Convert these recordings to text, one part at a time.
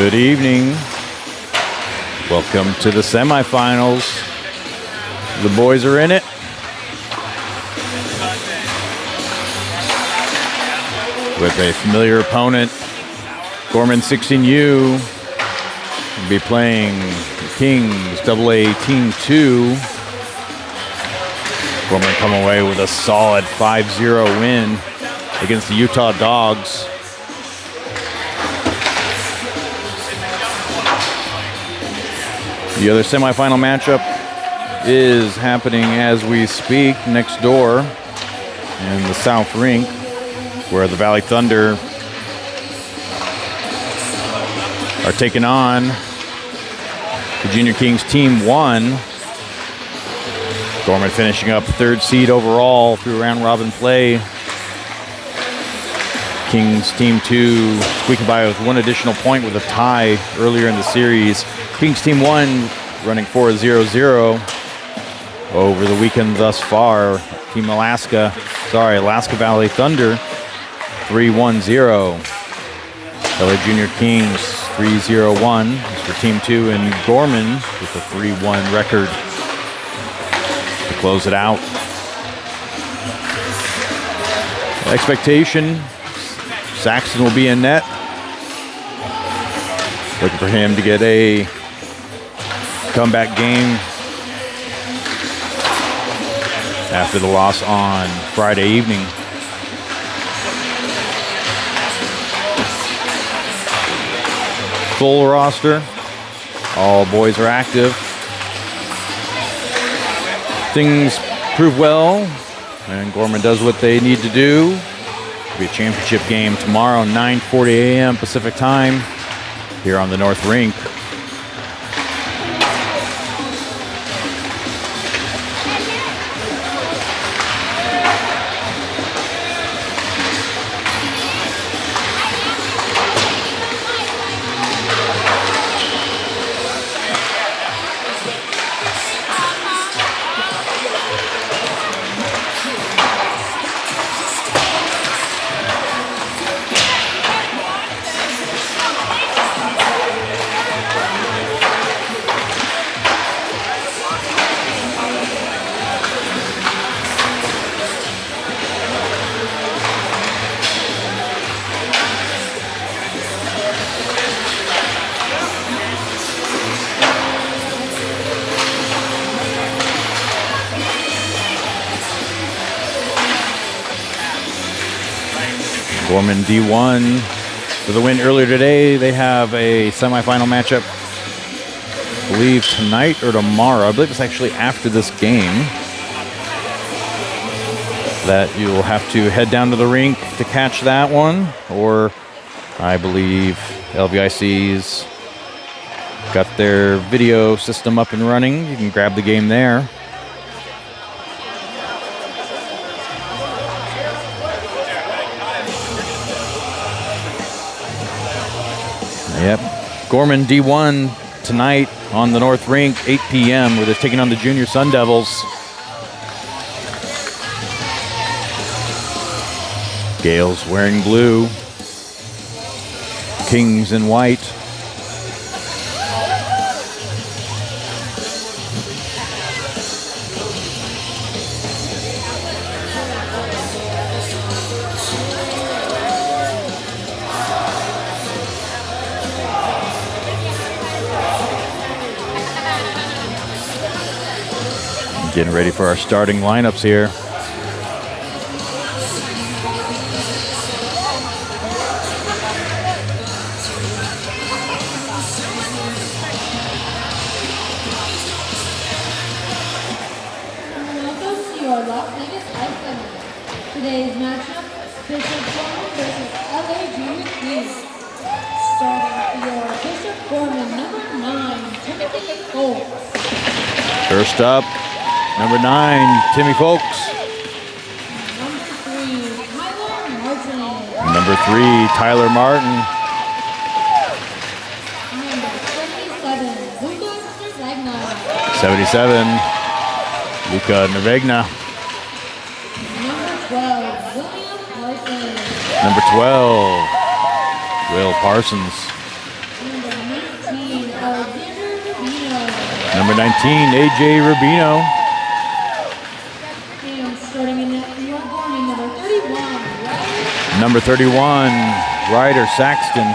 Good evening. Welcome to the semifinals. The boys are in it. With a familiar opponent, Gorman 16U will be playing Kings AA Team 2. Gorman come away with a solid 5-0 win against the Utah Dogs. The other semifinal matchup is happening as we speak next door in the South Rink, where the Valley Thunder are taking on the Junior Kings Team 1. Gorman finishing up third seed overall through round robin play. Kings Team 2 squeaking by with one additional point with a tie earlier in the series. Kings Team 1 running 4-0-0 over the weekend thus far. Team Alaska Valley Thunder 3-1-0. LA Junior Kings 3-0-1 for Team 2, and Gorman with a 3-1 record to close it out. Expectation, Saxon will be in net. Looking for him to get a comeback game after the loss on Friday evening. Full roster. All boys are active. Things prove well, and Gorman does what they need to do. It'll be a championship game tomorrow, 9:40 a.m. Pacific time, here on the North Rink. Gorman D1 with a win earlier today. They have a semifinal matchup, I believe tonight or tomorrow. I believe it's actually after this game that you will have to head down to the rink to catch that one. Or I believe LVIC's got their video system up and running. You can grab the game there. Yep, Gorman D1 tonight on the North Rink, 8 p.m., where they're taking on the Junior Sun Devils. Gales wearing blue, Kings in white. Getting ready for our starting lineups here. Welcome to your Las Vegas Ice Center. Today's matchup, Bishop Gorman versus LA Junior Kings. Starting your Bishop Gorman, number 9, Timothy Folks. First up, number 9, Timmy Folks. Number 3, Tyler Martin. Number 3, Tyler Martin. Number 77, Luca Nervegna. 77, Luca Nervegna. Number 12, William Parsons. Number 12, Will Parsons. Number Number 19, AJ Rubino. And starting in that your Gorman, number 31, Ryder. Number 31, Ryder Saxton.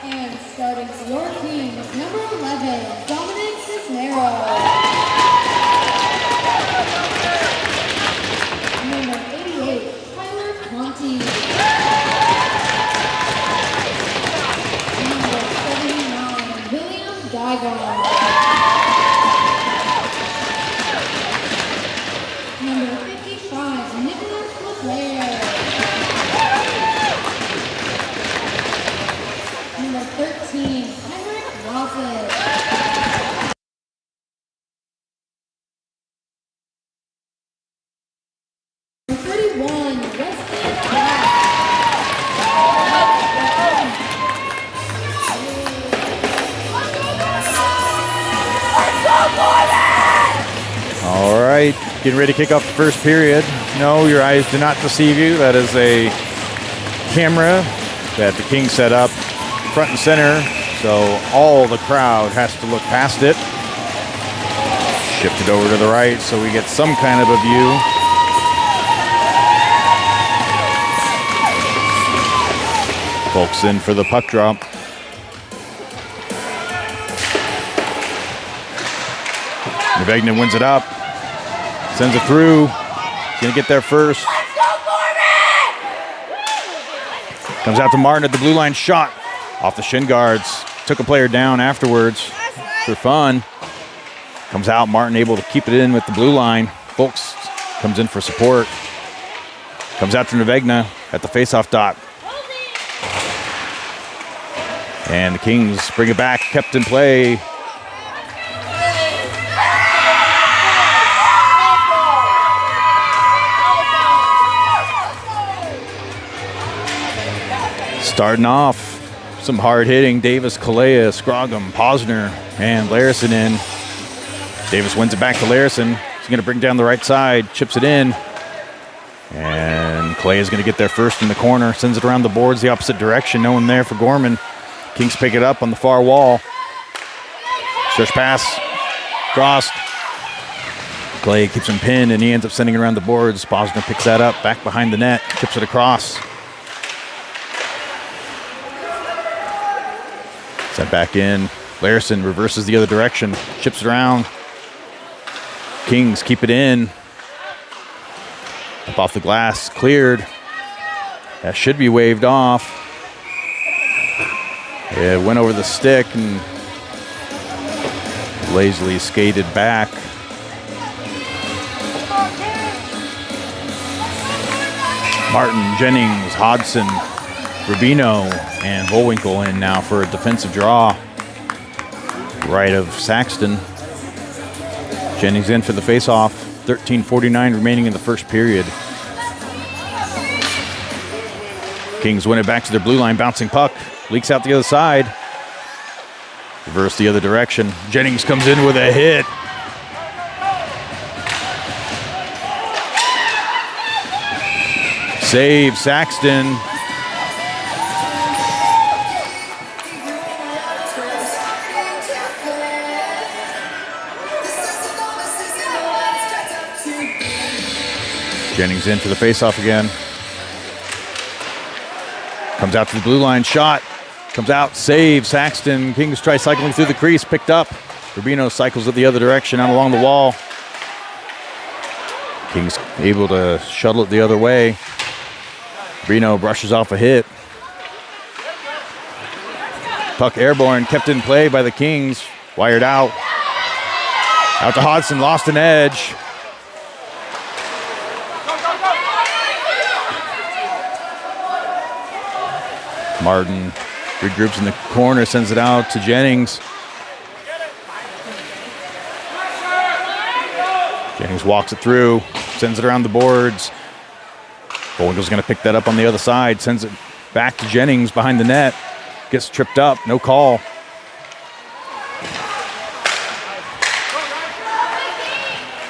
And starting for your team, number 11, Dominic Cisneros. Number 88, Tyler Conti. Number 79, William Digon. Number 55, Nicholas LeClaire. Number 13, Henrik Rossett. Number 31, Wesley Black. All right, getting ready to kick off the first period. No, your eyes do not deceive you. That is a camera that the Kings set up front and center, so all the crowd has to look past it. Shift it over to the right so we get some kind of a view. Folks in for the puck drop. Nevegna wins it up, sends it through. He's gonna get there first. Comes out to Martin at the blue line, shot off the shin guards. Took a player down afterwards for fun. Comes out, Martin able to keep it in with the blue line. Folks comes in for support. Comes out to Nevegna at the faceoff dot. And the Kings bring it back, kept in play. Starting off, some hard hitting. Davis, Kalea, Scroggum, Posner, and Larison in. Davis wins it back to Larison. He's going to bring down the right side, chips it in. And Kalea is going to get there first in the corner, sends it around the boards the opposite direction. No one there for Gorman. Kings pick it up on the far wall. Search pass, crossed. Kalea keeps him pinned, and he ends up sending it around the boards. Posner picks that up, back behind the net, chips it across. Sent back in. Larison reverses the other direction, chips it around. Kings keep it in. Up off the glass, cleared. That should be waved off. It went over the stick and lazily skated back. Martin, Jennings, Hodgson, Rubino, and Bullwinkle in now for a defensive draw. Right of Saxton. Jennings in for the faceoff. 13:49 remaining in the first period. Kings win it back to their blue line, bouncing puck. Leaks out the other side. Reverse the other direction. Jennings comes in with a hit. Save, Saxton. Jennings in for the faceoff again. Comes out to the blue line, shot. Comes out, save, Saxton. Kings try cycling through the crease, picked up. Rubino cycles it the other direction, out along the wall. Kings able to shuttle it the other way. Rubino brushes off a hit. Puck airborne, kept in play by the Kings. Wired out. Out to Hodgson, lost an edge. Martin regroups in the corner, sends it out to Jennings. Jennings walks it through, sends it around the boards. Bullwinkle's going to pick that up on the other side, sends it back to Jennings behind the net. Gets tripped up, no call.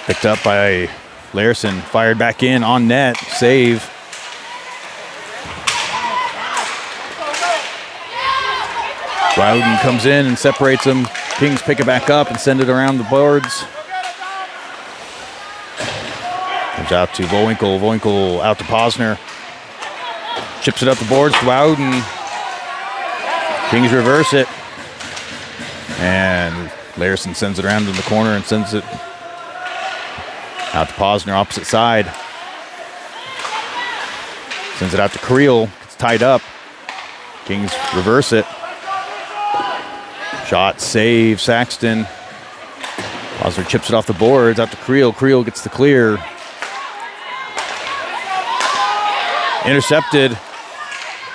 Picked up by Larison, fired back in on net, save. Rowden comes in and separates him. Kings pick it back up and send it around the boards. Comes out to Vowinkle. Vowinkle out to Posner. Chips it up the boards to Wowden. Kings reverse it. And Larison sends it around in the corner and sends it out to Posner, opposite side. Sends it out to Creel. It's tied up. Kings reverse it. Shot, save, Saxton. Posner chips it off the boards, out to Creel. Creel gets the clear. Intercepted.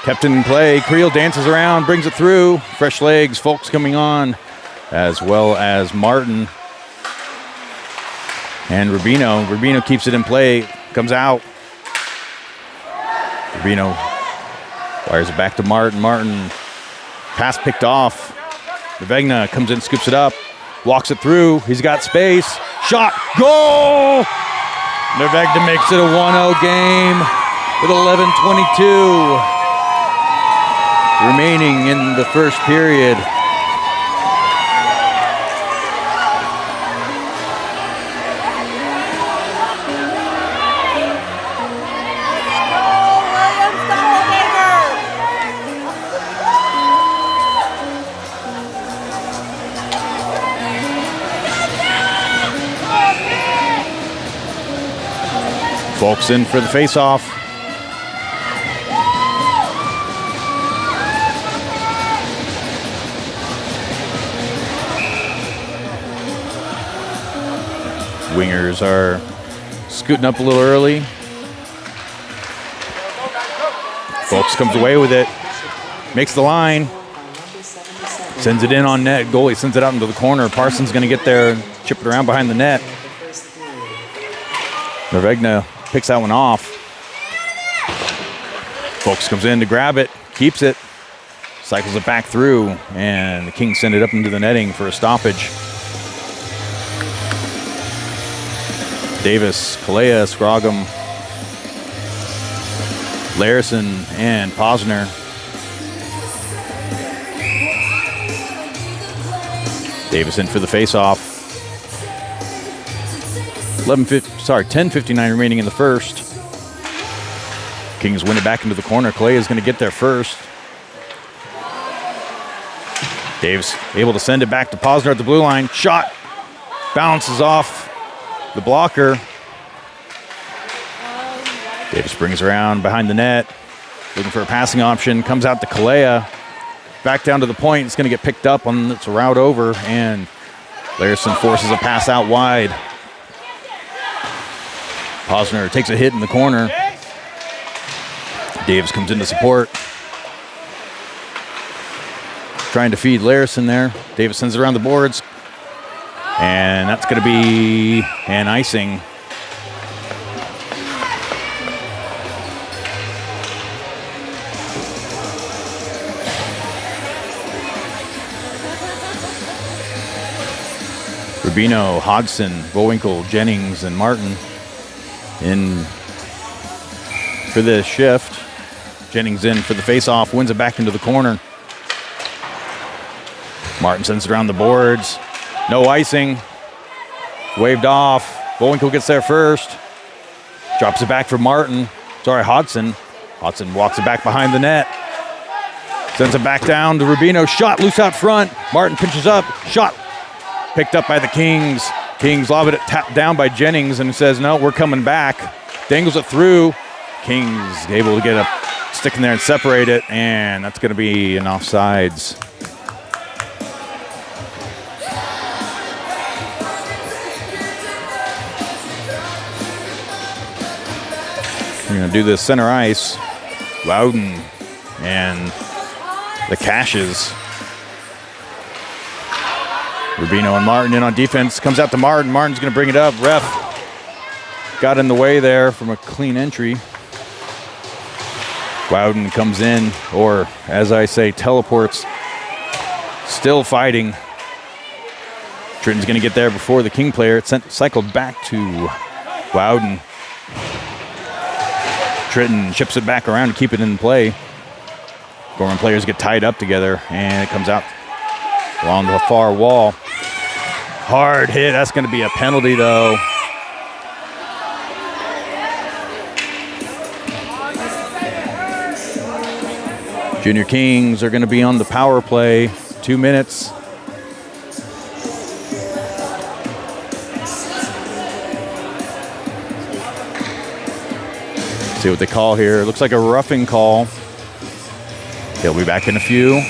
Kept in play. Creel dances around, brings it through. Fresh legs, Folks coming on, as well as Martin. And Rubino. Rubino keeps it in play, comes out. Rubino wires it back to Martin. Martin, pass picked off. Nevegna comes in, scoops it up, walks it through. He's got space. Shot, goal! Nevegna makes it a 1-0 game with 11:22 remaining in the first period. Folks in for the face-off. Wingers are scooting up a little early. Folks comes away with it. Makes the line. Sends it in on net. Goalie sends it out into the corner. Parsons going to get there, chip it around behind the net. Nevegna picks that one off. Folks comes in to grab it, keeps it, cycles it back through, and the Kings send it up into the netting for a stoppage. Davis, Kalea, Scroggum, Larison, and Posner. Davis in for the face-off. 10:59 remaining in the first. Kings win it back into the corner. Clay is going to get there first. Davis able to send it back to Posner at the blue line. Shot bounces off the blocker. Davis brings around behind the net, looking for a passing option. Comes out to Kalea. Back down to the point. It's going to get picked up on its route over, and Larison forces a pass out wide. Posner takes a hit in the corner. Davis comes in to support. Trying to feed Larison there. Davis sends it around the boards. And that's going to be an icing. Rubino, Hodgson, Vowinkle, Jennings, and Martin in for the shift. Jennings in for the face-off, wins it back into the corner. Martin sends it around the boards. No icing. Waved off. Vowinkle gets there first. Drops it back for Martin. Sorry, Hodgson. Hodgson walks it back behind the net. Sends it back down to Rubino. Shot loose out front. Martin pinches up. Shot picked up by the Kings. Kings lob it tapped down by Jennings and says, no, we're coming back. Dangles it through. Kings able to get a stick in there and separate it, and that's going to be an offsides. We're going to do this center ice. Loudon and the Cashes. Rubino and Martin in on defense. Comes out to Martin. Martin's going to bring it up. Ref got in the way there from a clean entry. Loudon comes in, or as I say, teleports. Still fighting. Tritton's going to get there before the King player. It's cycled back to Loudon. Tritton chips it back around to keep it in play. Gorman players get tied up together, and it comes out along the far wall. Hard hit. That's going to be a penalty, though. Junior Kings are going to be on the power play. 2 minutes. See what they call here. It looks like a roughing call. He'll be back in a few.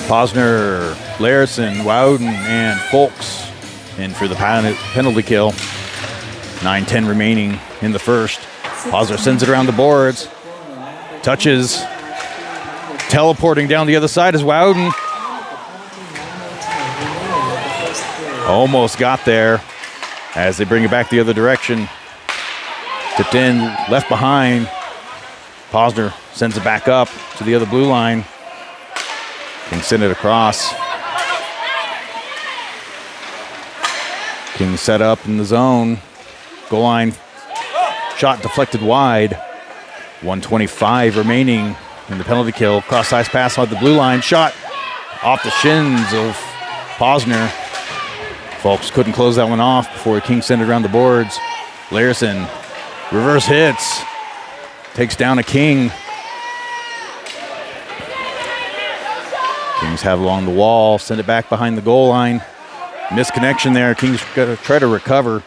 Posner, Larison, Wowden, and Folks in for the penalty kill. 9:10 remaining in the first. Posner sends it around the boards. Touches. Teleporting down the other side is Wowden. Almost got there as they bring it back the other direction. Tipped in, left behind. Posner sends it back up to the other blue line. Can send it across. King set up in the zone. Goal line shot deflected wide. 1:25 remaining in the penalty kill. Cross-ice pass on the blue line. Shot off the shins of Posner. Folks couldn't close that one off before King sent it around the boards. Larison reverse hits. Takes down a King. Kings have along the wall. Send it back behind the goal line. Misconnection there. Kings got to try to recover.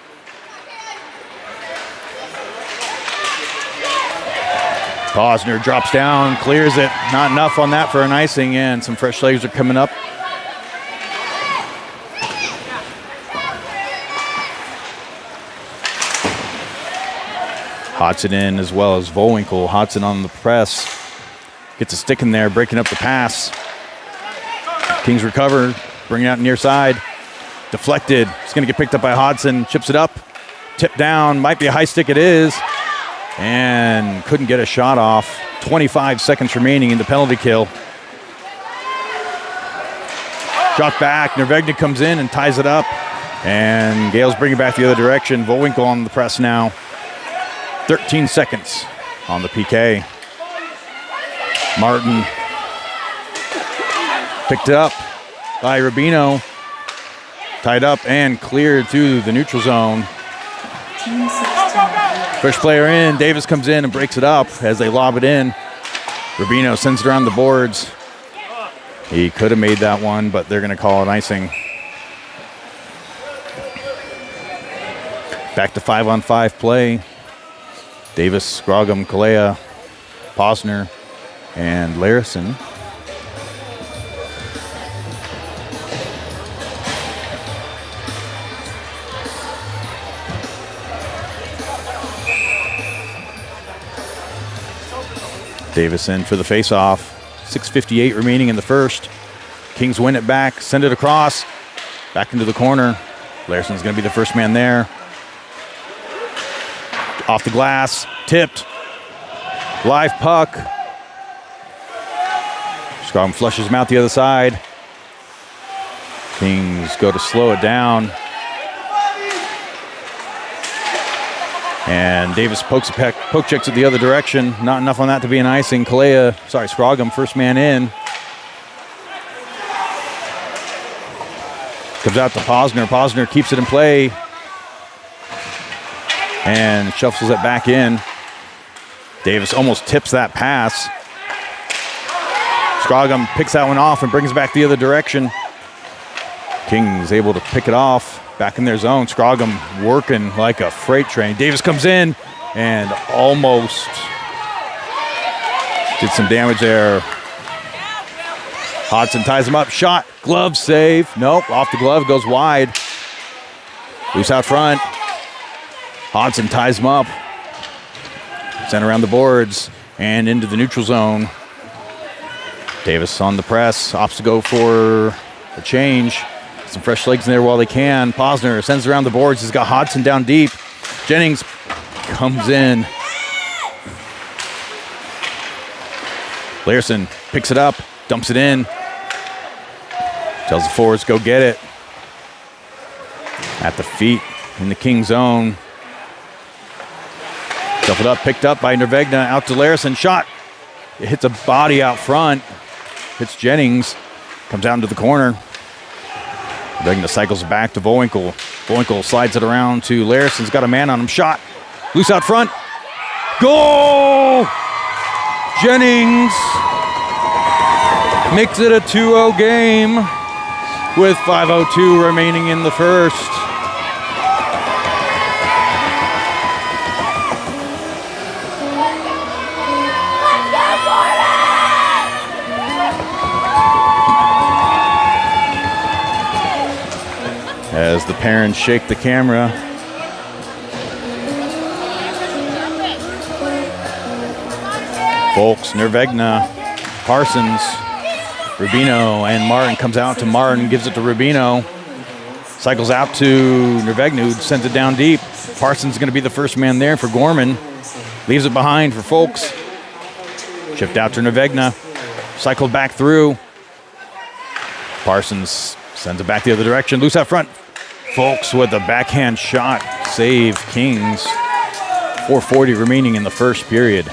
Posner drops down, clears it. Not enough on that for an icing, and some fresh legs are coming up. Hodson in as well as Vowinkle. Hodson on the press. Gets a stick in there, breaking up the pass. Kings recover, bring it out near side. Deflected. It's going to get picked up by Hodson. Chips it up. Tipped down. Might be a high stick. It is. And couldn't get a shot off. 25 seconds remaining in the penalty kill. Dropped back. Nervegna comes in and ties it up. And Gales bring it back the other direction. Vowinkle on the press now. 13 seconds on the PK. Martin picked up by Rubino. Tied up and cleared through the neutral zone. First player in. Davis comes in and breaks it up as they lob it in. Rubino sends it around the boards. He could have made that one, but they're going to call it icing. Back to 5-on-5 play. Davis, Scroggum, Kalea, Posner, and Larison. Davis in for the face-off. 6:58 remaining in the first. Kings win it back, send it across. Back into the corner. Larson's going to be the first man there. Off the glass, tipped. Live puck. Scroggum flushes him out the other side. Kings go to slow it down. And Davis poke checks it the other direction. Not enough on that to be an icing. Scroggum, first man in. Comes out to Posner. Posner keeps it in play. And shuffles it back in. Davis almost tips that pass. Scroggum picks that one off and brings it back the other direction. Kings able to pick it off. Back in their zone. Scroggum working like a freight train. Davis comes in and almost did some damage there. Hodson ties him up. Shot. Glove save. Nope. Off the glove. Goes wide. Loose out front. Hodson ties him up. Sent around the boards and into the neutral zone. Davis on the press. Opts to go for a change. Some fresh legs in there while they can. Posner sends around the boards. He's got Hodson down deep. Jennings comes in. Larison picks it up, dumps it in. Tells the forwards, go get it. At the feet in the King zone. Shuffled up, picked up by Nervegna. Out to Larison. Shot. It hits a body out front. hits Jennings, comes out into the corner. Regna cycles back to Voinkle. Voinkle slides it around to Larson's got a man on him. Shot. Loose out front. Goal! Jennings makes it a 2-0 game with 5:02 remaining in the first. As the parents shake the camera. Folks, Nervegna, Parsons, Rubino, and Martin comes out to Martin, gives it to Rubino. Cycles out to Nervegna, who sends it down deep. Parsons going to be the first man there for Gorman. Leaves it behind for Folks. Chipped out to Nervegna. Cycled back through. Parsons sends it back the other direction. Loose out front. Folks with a backhand shot. Save Kings. 4:40 remaining in the first period.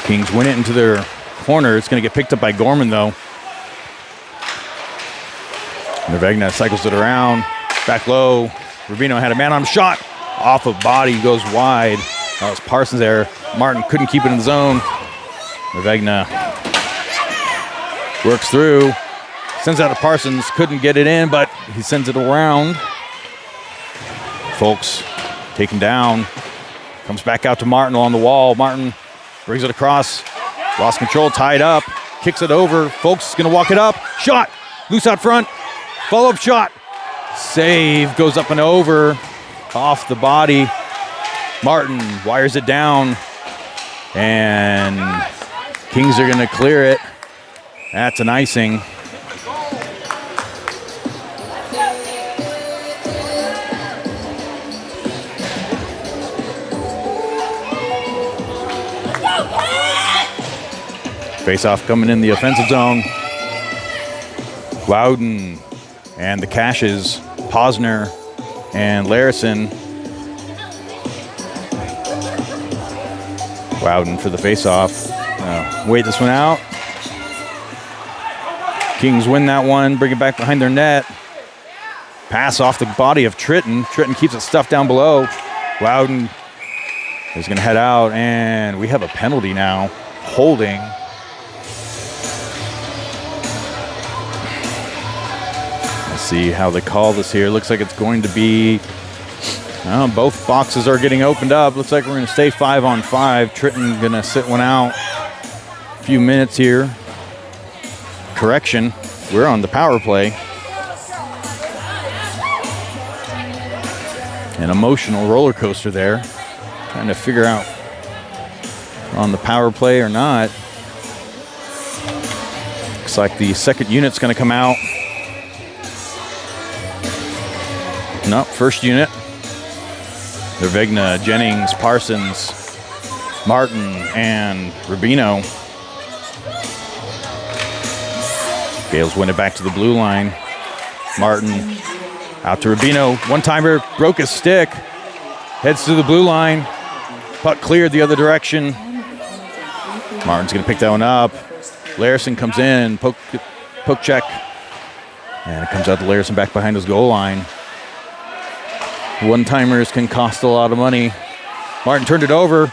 Kings win it into their corner. It's going to get picked up by Gorman, though. Nervegna cycles it around. Back low. Rubino had a man on him. Shot. Off of body. Goes wide. That was Parsons there. Martin couldn't keep it in the zone. Nervegna works through. Sends out to Parsons. Couldn't get it in, but he sends it around. Folks taken down. Comes back out to Martin along the wall. Martin brings it across. Lost control. Tied up. Kicks it over. Folks is going to walk it up. Shot. Loose out front. Follow-up shot. Save. Goes up and over. Off the body. Martin wires it down. And Kings are going to clear it. That's an icing. Face-off coming in the offensive zone. Loudon and the Cashes, Posner and Larison. Loudon for the face-off. Wait this one out. Kings win that one, bring it back behind their net. Pass off the body of Tritton. Tritton keeps it stuffed down below. Loudon is going to head out, and we have a penalty now. Holding. See how they call this here. Looks like it's going to be, both boxes are getting opened up. Looks like we're going to stay 5-on-5. Tritton going to sit one out. A few minutes here. Correction, we're on the power play. An emotional roller coaster there. Trying to figure out if we're on the power play or not. Looks like the second unit's going to come out. No, first unit. Nervegna, Jennings, Parsons, Martin, and Rubino. Gales win it back to the blue line. Martin out to Rubino. One-timer, broke his stick. Heads to the blue line. Puck cleared the other direction. Martin's going to pick that one up. Larison comes in, poke check. And it comes out to Larison back behind his goal line. One-timers can cost a lot of money. Martin turned it over.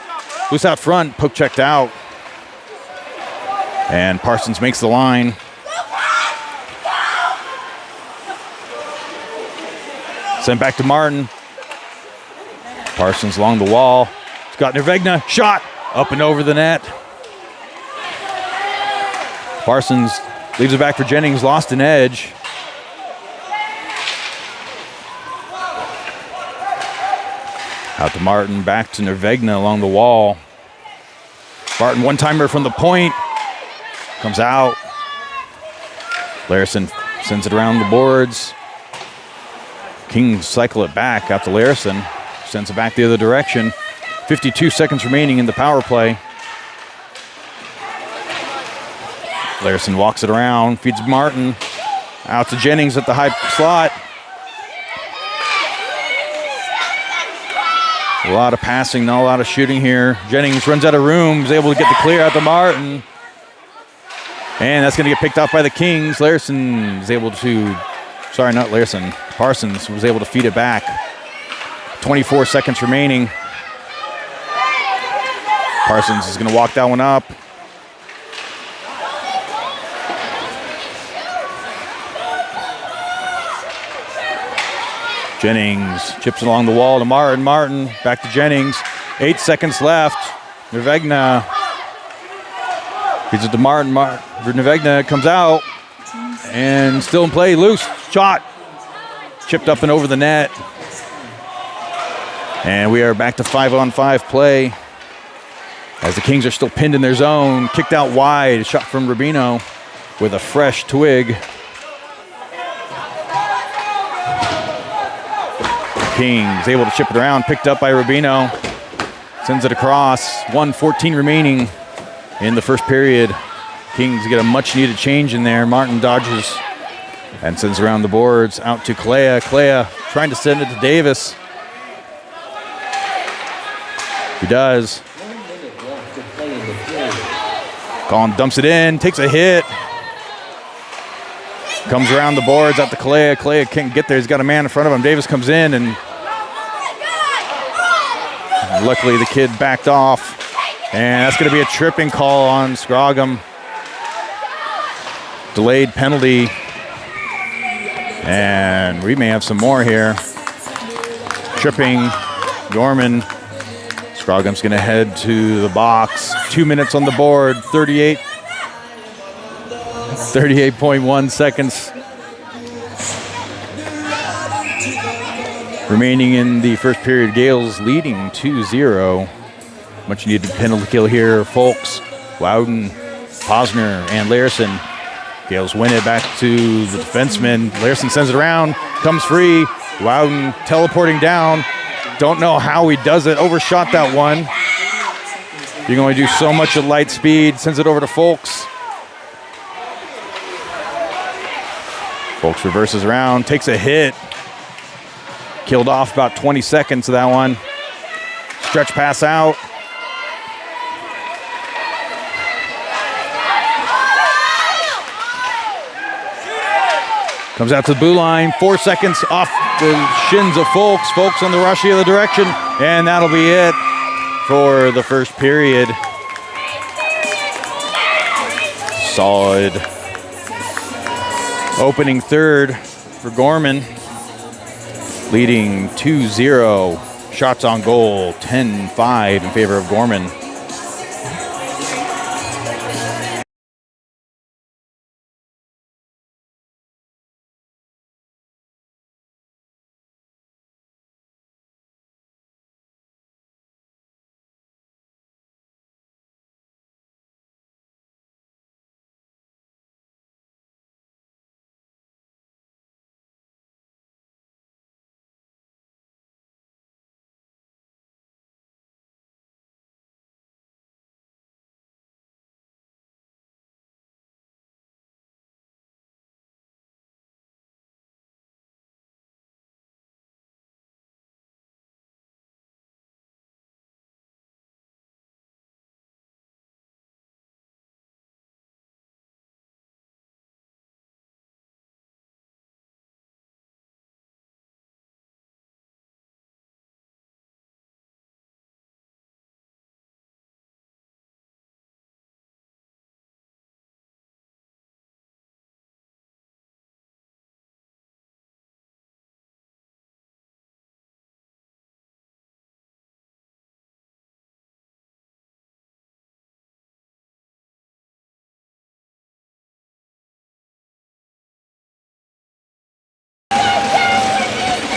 Loose out front. Poke checked out. And Parsons makes the line. Sent back to Martin. Parsons along the wall. It's got Nervegna. Shot. Up and over the net. Parsons leaves it back for Jennings. Lost an edge. Out to Martin, back to Nervegna along the wall. Martin, one-timer from the point. Comes out. Larison sends it around the boards. Kings cycle it back out to Larison. Sends it back the other direction. 52 seconds remaining in the power play. Larson walks it around, feeds Martin. Out to Jennings at the high slot. A lot of passing, not a lot of shooting here. Jennings runs out of room, is able to get the clear out to Martin. And that's going to get picked off by the Kings. Larson is able to, sorry, not Larson. Parsons was able to feed it back. 24 seconds remaining. Parsons is going to walk that one up. Jennings chips along the wall to Martin. Martin back to Jennings. 8 seconds left. Nervegna feeds it to Martin. Nervegna comes out and still in play. Loose shot. Chipped up and over the net. And we are back to 5-on-5 play as the Kings are still pinned in their zone. Kicked out wide. Shot from Rubino with a fresh twig. Kings able to chip it around, picked up by Rubino. Sends it across. 1:14 remaining in the first period. Kings get a much needed change in there. Martin dodges and sends around the boards out to Clea. Clea trying to send it to Davis. He does. Collin dumps it in, takes a hit. Comes around the boards out to Clea. Clea can't get there. He's got a man in front of him. Davis comes in and luckily the kid backed off. And that's going to be a tripping call on Scroggum. Delayed penalty. And we may have some more here. Tripping Gorman. Scroggum's going to head to the box. 2 minutes on the board. 38.1 seconds remaining in the first period. Gales leading 2-0. Much needed penalty kill here. Folks, Loudon, Posner, and Larson. Gales win it back to the defenseman. Larson sends it around, comes free. Loudon teleporting down. Don't know how he does it. Overshot that one. You can only do so much at light speed. Sends it over to Folks. Folks reverses around, takes a hit. Killed off about 20 seconds of that one. Stretch pass out. Comes out to the blue line. 4 seconds off the shins of Folks. Folks on the rush the other direction. And that'll be it for the first period. Solid opening third for Gorman. Leading 2-0. Shots on goal, 10-5 in favor of Gorman.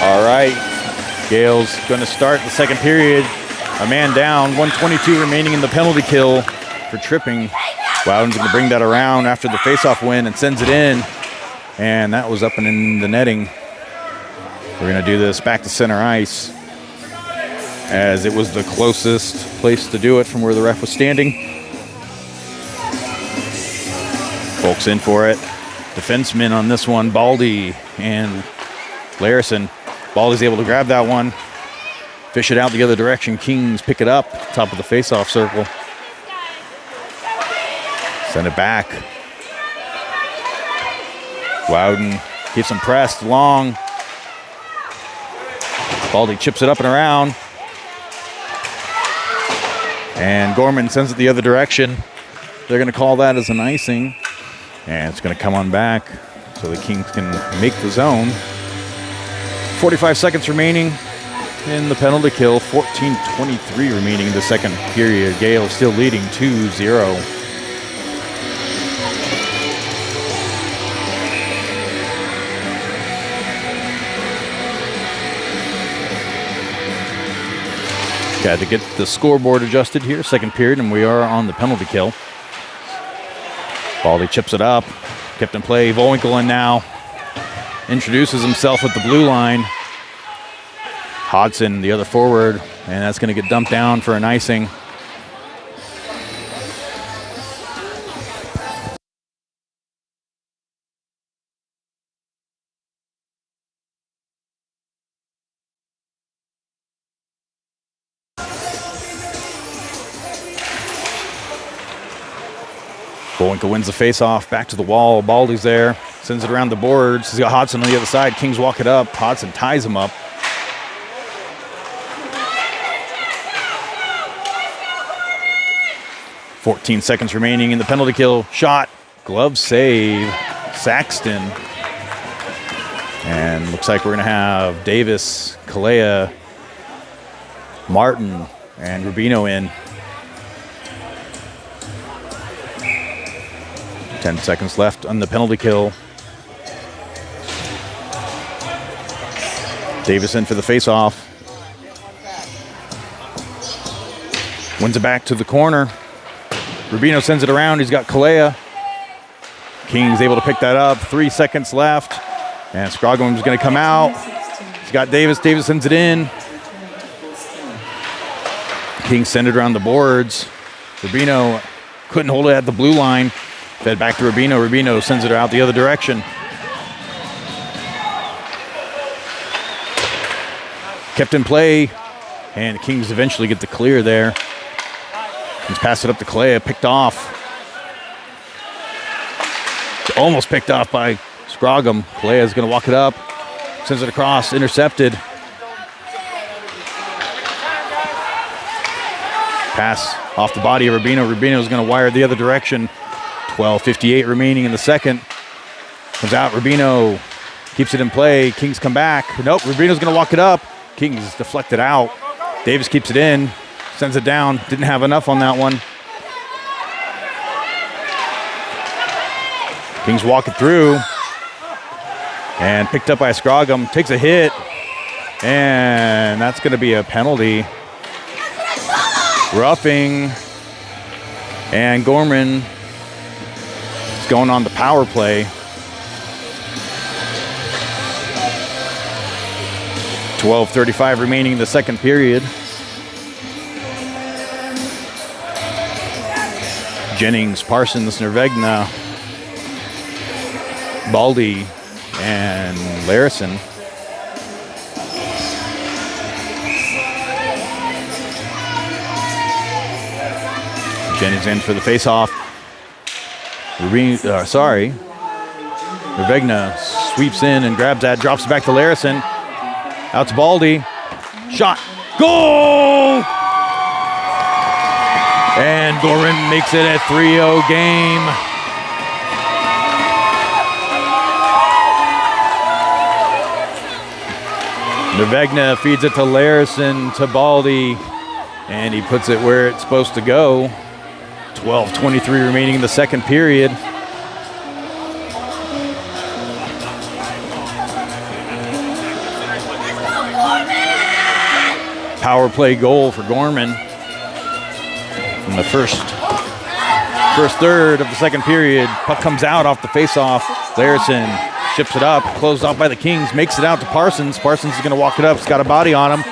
All right, Gales going to start the second period. A man down, 1:22 remaining in the penalty kill for tripping. Loudon's going to bring that around after the faceoff win and sends it in. And that was up and in the netting. We're going to do this back to center ice as it was the closest place to do it from where the ref was standing. Folks in for it. Defensemen on this one, Baldy and Larison. Baldy's able to grab that one, fish it out the other direction. Kings pick it up, top of the face-off circle. Send it back. Loudon keeps him pressed long. Baldy chips it up and around. And Gorman sends it the other direction. They're going to call that as an icing. And it's going to come on back so the Kings can make the zone. 45 seconds remaining in the penalty kill. 14:23 remaining in the second period. Gale still leading 2-0. Got to get the scoreboard adjusted here. Second period, and we are on the penalty kill. Baldy chips it up. Kept in play. Volwinkle in now. Introduces himself at the blue line. Hodson, the other forward, and that's going to get dumped down for an icing. Volwinkle wins the face-off, back to the wall. Baldy's there, sends it around the boards. He's got Hodson on the other side. Kings walk it up. Hodson ties him up. "14 seconds remaining in the penalty kill. Shot, glove save, Saxton. And looks like we're going to have Davis, Kalea, Martin, and Rubino in. 10 seconds left on the penalty kill. Davis in for the face-off. Wins it back to the corner. Rubino sends it around. He's got Kalea. King's able to pick that up. 3 seconds left. And Scrogham's going to come out. He's got Davis. Davis sends it in. Kings send it around the boards. Rubino couldn't hold it at the blue line. Fed back to Rubino. Rubino sends it out the other direction. Kept in play, and the Kings eventually get the clear there. He's passed it up to Kalea, picked off. Almost picked off by Scrogham. Kalea's going to walk it up, sends it across, intercepted. Pass off the body of Rubino. Rubino's going to wire the other direction. 12:58 remaining in the second. Comes out, Rubino keeps it in play. Kings come back. Nope, Rubino's going to walk it up. Kings deflect it out. Davis keeps it in, sends it down. Didn't have enough on that one. Kings walk it through. And picked up by Scrogham. Takes a hit. And that's going to be a penalty. Roughing. And Gorman going on the power play. 12:35 remaining in the second period. Jennings, Parsons, Nervegna, Baldy, and Larison. Jennings in for the face-off. Nervegna sweeps in and grabs that, drops it back to Larison. Out to Baldy. Shot. Goal! And Gorman makes it a 3-0 game. Nervegna feeds it to Larison, to Baldy, and he puts it where it's supposed to go. 12:23 remaining in the second period. Power play goal for Gorman in the first third of the second period. Puck comes out off the faceoff. Larison chips it up, closed off by the Kings, makes it out to Parsons. Parsons is going to walk it up. He's got a body on him.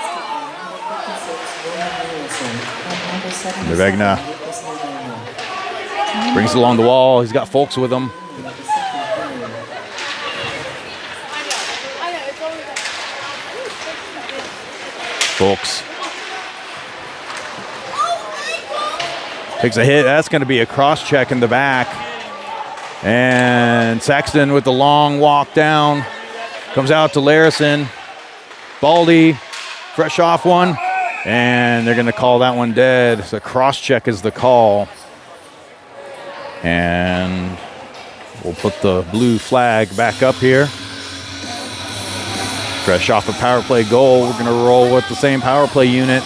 Nervegna brings it along the wall. He's got folks with him. Folks takes a hit. That's going to be a cross check in the back. And Saxton with the long walk down. Comes out to Larison. Baldy, fresh off one. And they're going to call that one dead. So cross check is the call. And we'll put the blue flag back up here. Fresh off a power play goal. We're going to roll with the same power play unit.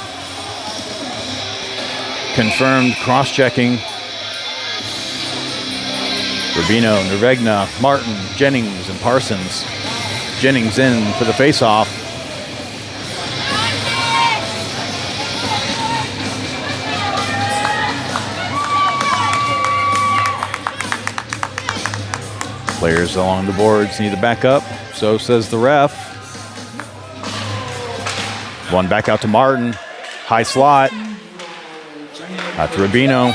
Confirmed cross-checking. Rubino, Nervegna, Martin, Jennings, and Parsons. Jennings in for the face-off. Players along the boards need to back up. So says the ref. One back out to Martin. High slot. Out to Rubino.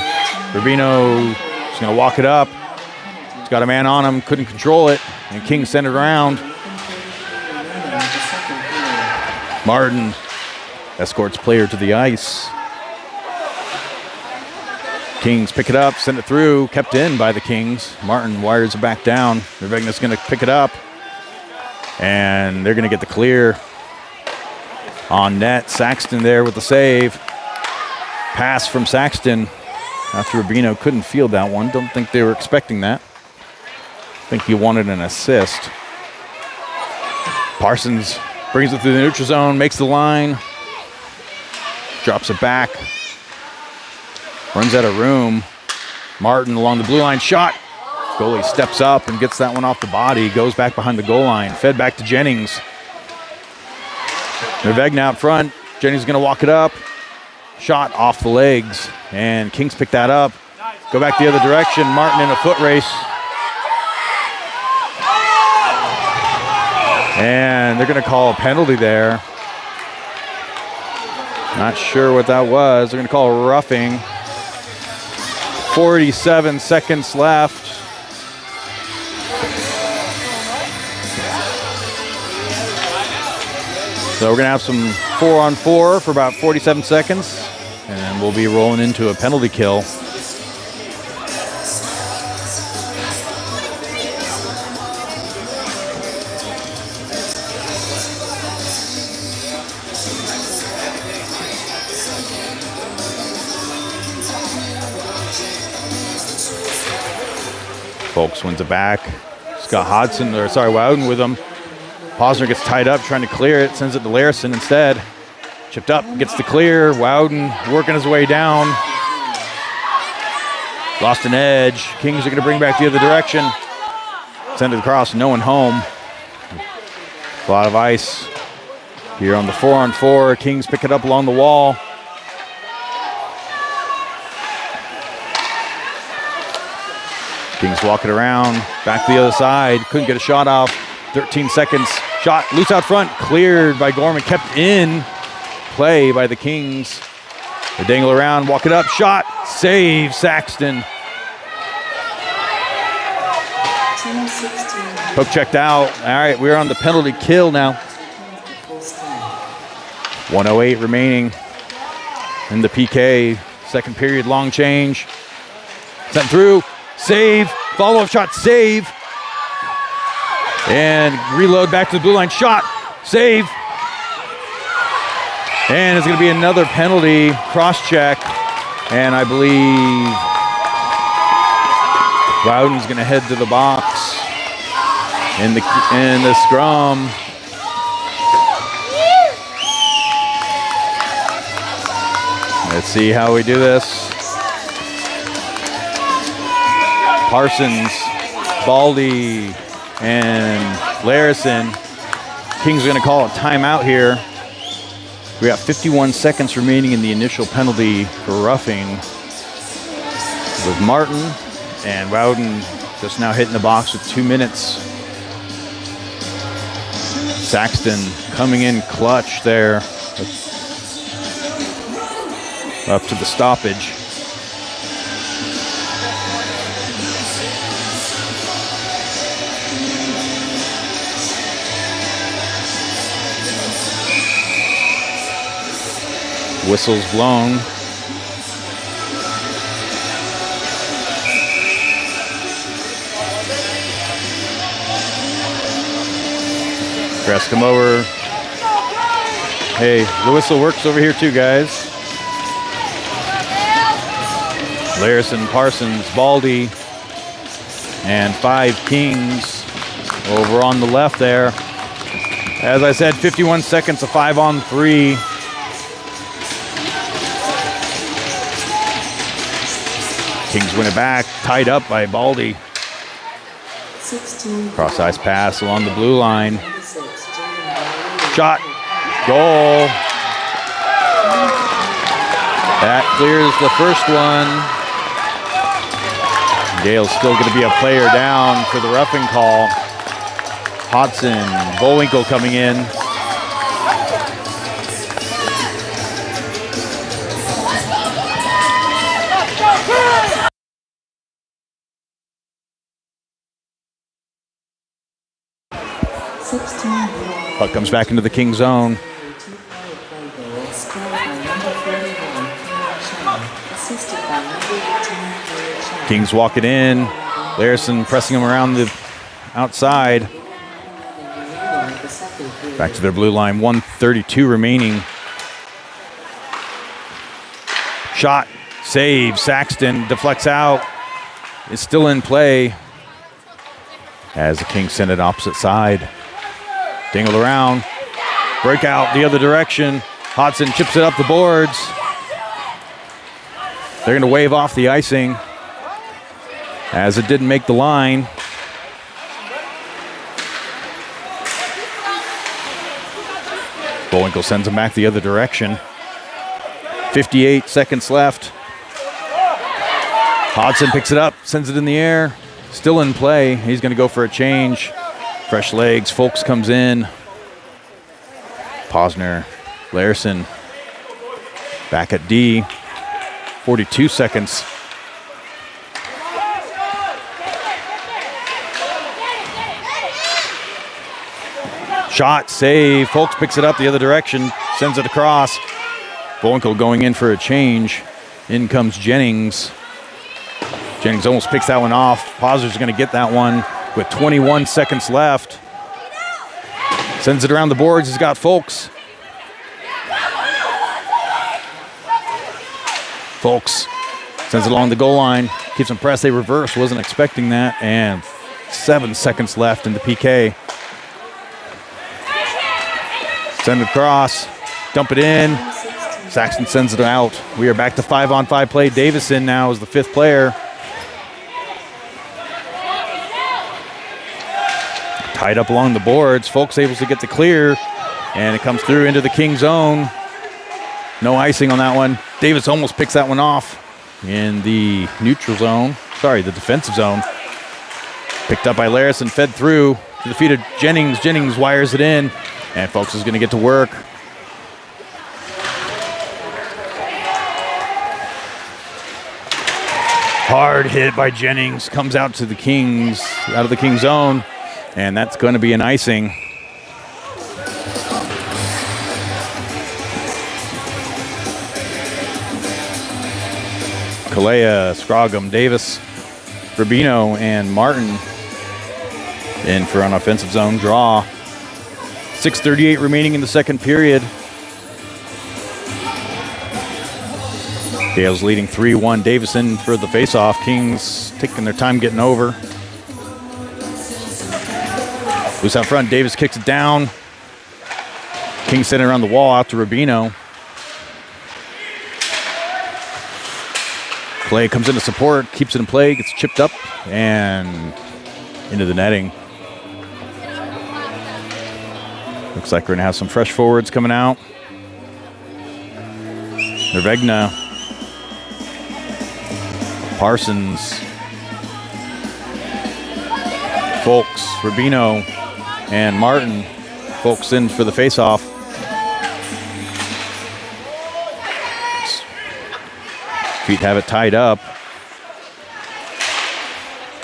Rubino is going to walk it up. He's got a man on him. Couldn't control it. And King sent it around. Martin escorts player to the ice. Kings pick it up, send it through. Kept in by the Kings. Martin wires it back down. Nervegna's going to pick it up. And they're going to get the clear. On net, Saxton there with the save. Pass from Saxton after Rubino couldn't field that one. Don't think they were expecting that. I think he wanted an assist. Parsons brings it through the neutral zone, makes the line. Drops it back. Runs out of room. Martin along the blue line, shot. Goalie steps up and gets that one off the body. Goes back behind the goal line. Fed back to Jennings. Nervegna out front. Jennings is going to walk it up. Shot off the legs. And Kings pick that up. Go back the other direction. Martin in a foot race. And they're going to call a penalty there. Not sure what that was. They're going to call a roughing. 47 seconds left. So we're going to have some 4-on-4 for about 47 seconds. And we'll be rolling into a penalty kill. Folks wins it back. Scott Hodson, or sorry, Wowden with him. Posner gets tied up, trying to clear it, sends it to Larison instead. Chipped up, gets the clear. Wowden working his way down. Lost an edge. Kings are going to bring back the other direction. Send it across, no one home. A lot of ice here on the 4-on-4. Kings pick it up along the wall. Kings walk it around, back to the other side. Couldn't get a shot off. 13 seconds. Shot loose out front, cleared by Gorman. Kept in play by the Kings. They dangle around, walk it up. Shot, save, Saxton. Puck checked out. All right, we're on the penalty kill now. 1:08 remaining in the PK. Second period, long change. Sent through. Save, follow-up shot, save. And reload back to the blue line, shot, save. And it's going to be another penalty, cross-check. And I believe Bowden's going to head to the box in the scrum. Let's see how we do this. Parsons, Baldy, and Larison. Kings are going to call a timeout here. We got 51 seconds remaining in the initial penalty for roughing with Martin, and Wowden just now hitting the box with 2 minutes. Saxton coming in clutch there up to the stoppage. Whistle's blown. Grass come over. Hey, the whistle works over here too, guys. Larison, Parsons, Baldy, and 5 Kings over on the left there. As I said, 51 seconds, a 5-on-3. Kings win it back, tied up by Baldy. Cross ice pass along the blue line. Shot, goal. That clears the first one. Gale's still going to be a player down for the roughing call. Hodson, Bullwinkle coming in. Puck comes back into the King zone. Kings walk it in. Larison pressing him around the outside. Back to their blue line, 1:32 remaining. Shot, save, Saxton deflects out. It's still in play as the Kings send it opposite side. Dingled around, breakout the other direction. Hodson chips it up the boards. They're going to wave off the icing as it didn't make the line. Bullwinkle sends him back the other direction. 58 seconds left. Hodson picks it up, sends it in the air. Still in play. He's going to go for a change. Fresh legs. Folks comes in. Posner, Larison back at D. 42 seconds. Shot, save. Folks picks it up the other direction, sends it across. Bullwinkle going in for a change. In comes Jennings. Jennings almost picks that one off. Posner's going to get that one with 21 seconds left. Sends it around the boards. He's got Folks. Folks sends it along the goal line. Keeps them pressed. They reverse. Wasn't expecting that. And 7 seconds left in the PK. Send it across. Dump it in. Saxton sends it out. We are back to 5-on-5 play. Davison now is the 5th player. Tied up along the boards. Folks able to get the clear. And it comes through into the King zone. No icing on that one. Davis almost picks that one off in the neutral zone. Sorry, the defensive zone. Picked up by Larison, fed through to the feet of Jennings. Jennings wires it in, and Folks is going to get to work. Hard hit by Jennings, comes out to the Kings, out of the King zone, and that's going to be an icing. Kalea, Scroggum, Davis, Rubino, and Martin in for an offensive zone draw. 6:38 remaining in the second period. Gales leading 3-1. Davison for the faceoff. Kings taking their time getting over. Loose out front. Davis kicks it down. Kings send it around the wall out to Rubino. Play comes into support, keeps it in play, gets chipped up and into the netting. Looks like we're gonna have some fresh forwards coming out. Nervegna, Parsons, Folks, Rubino, and Martin. Folks in for the faceoff. Feet have it tied up.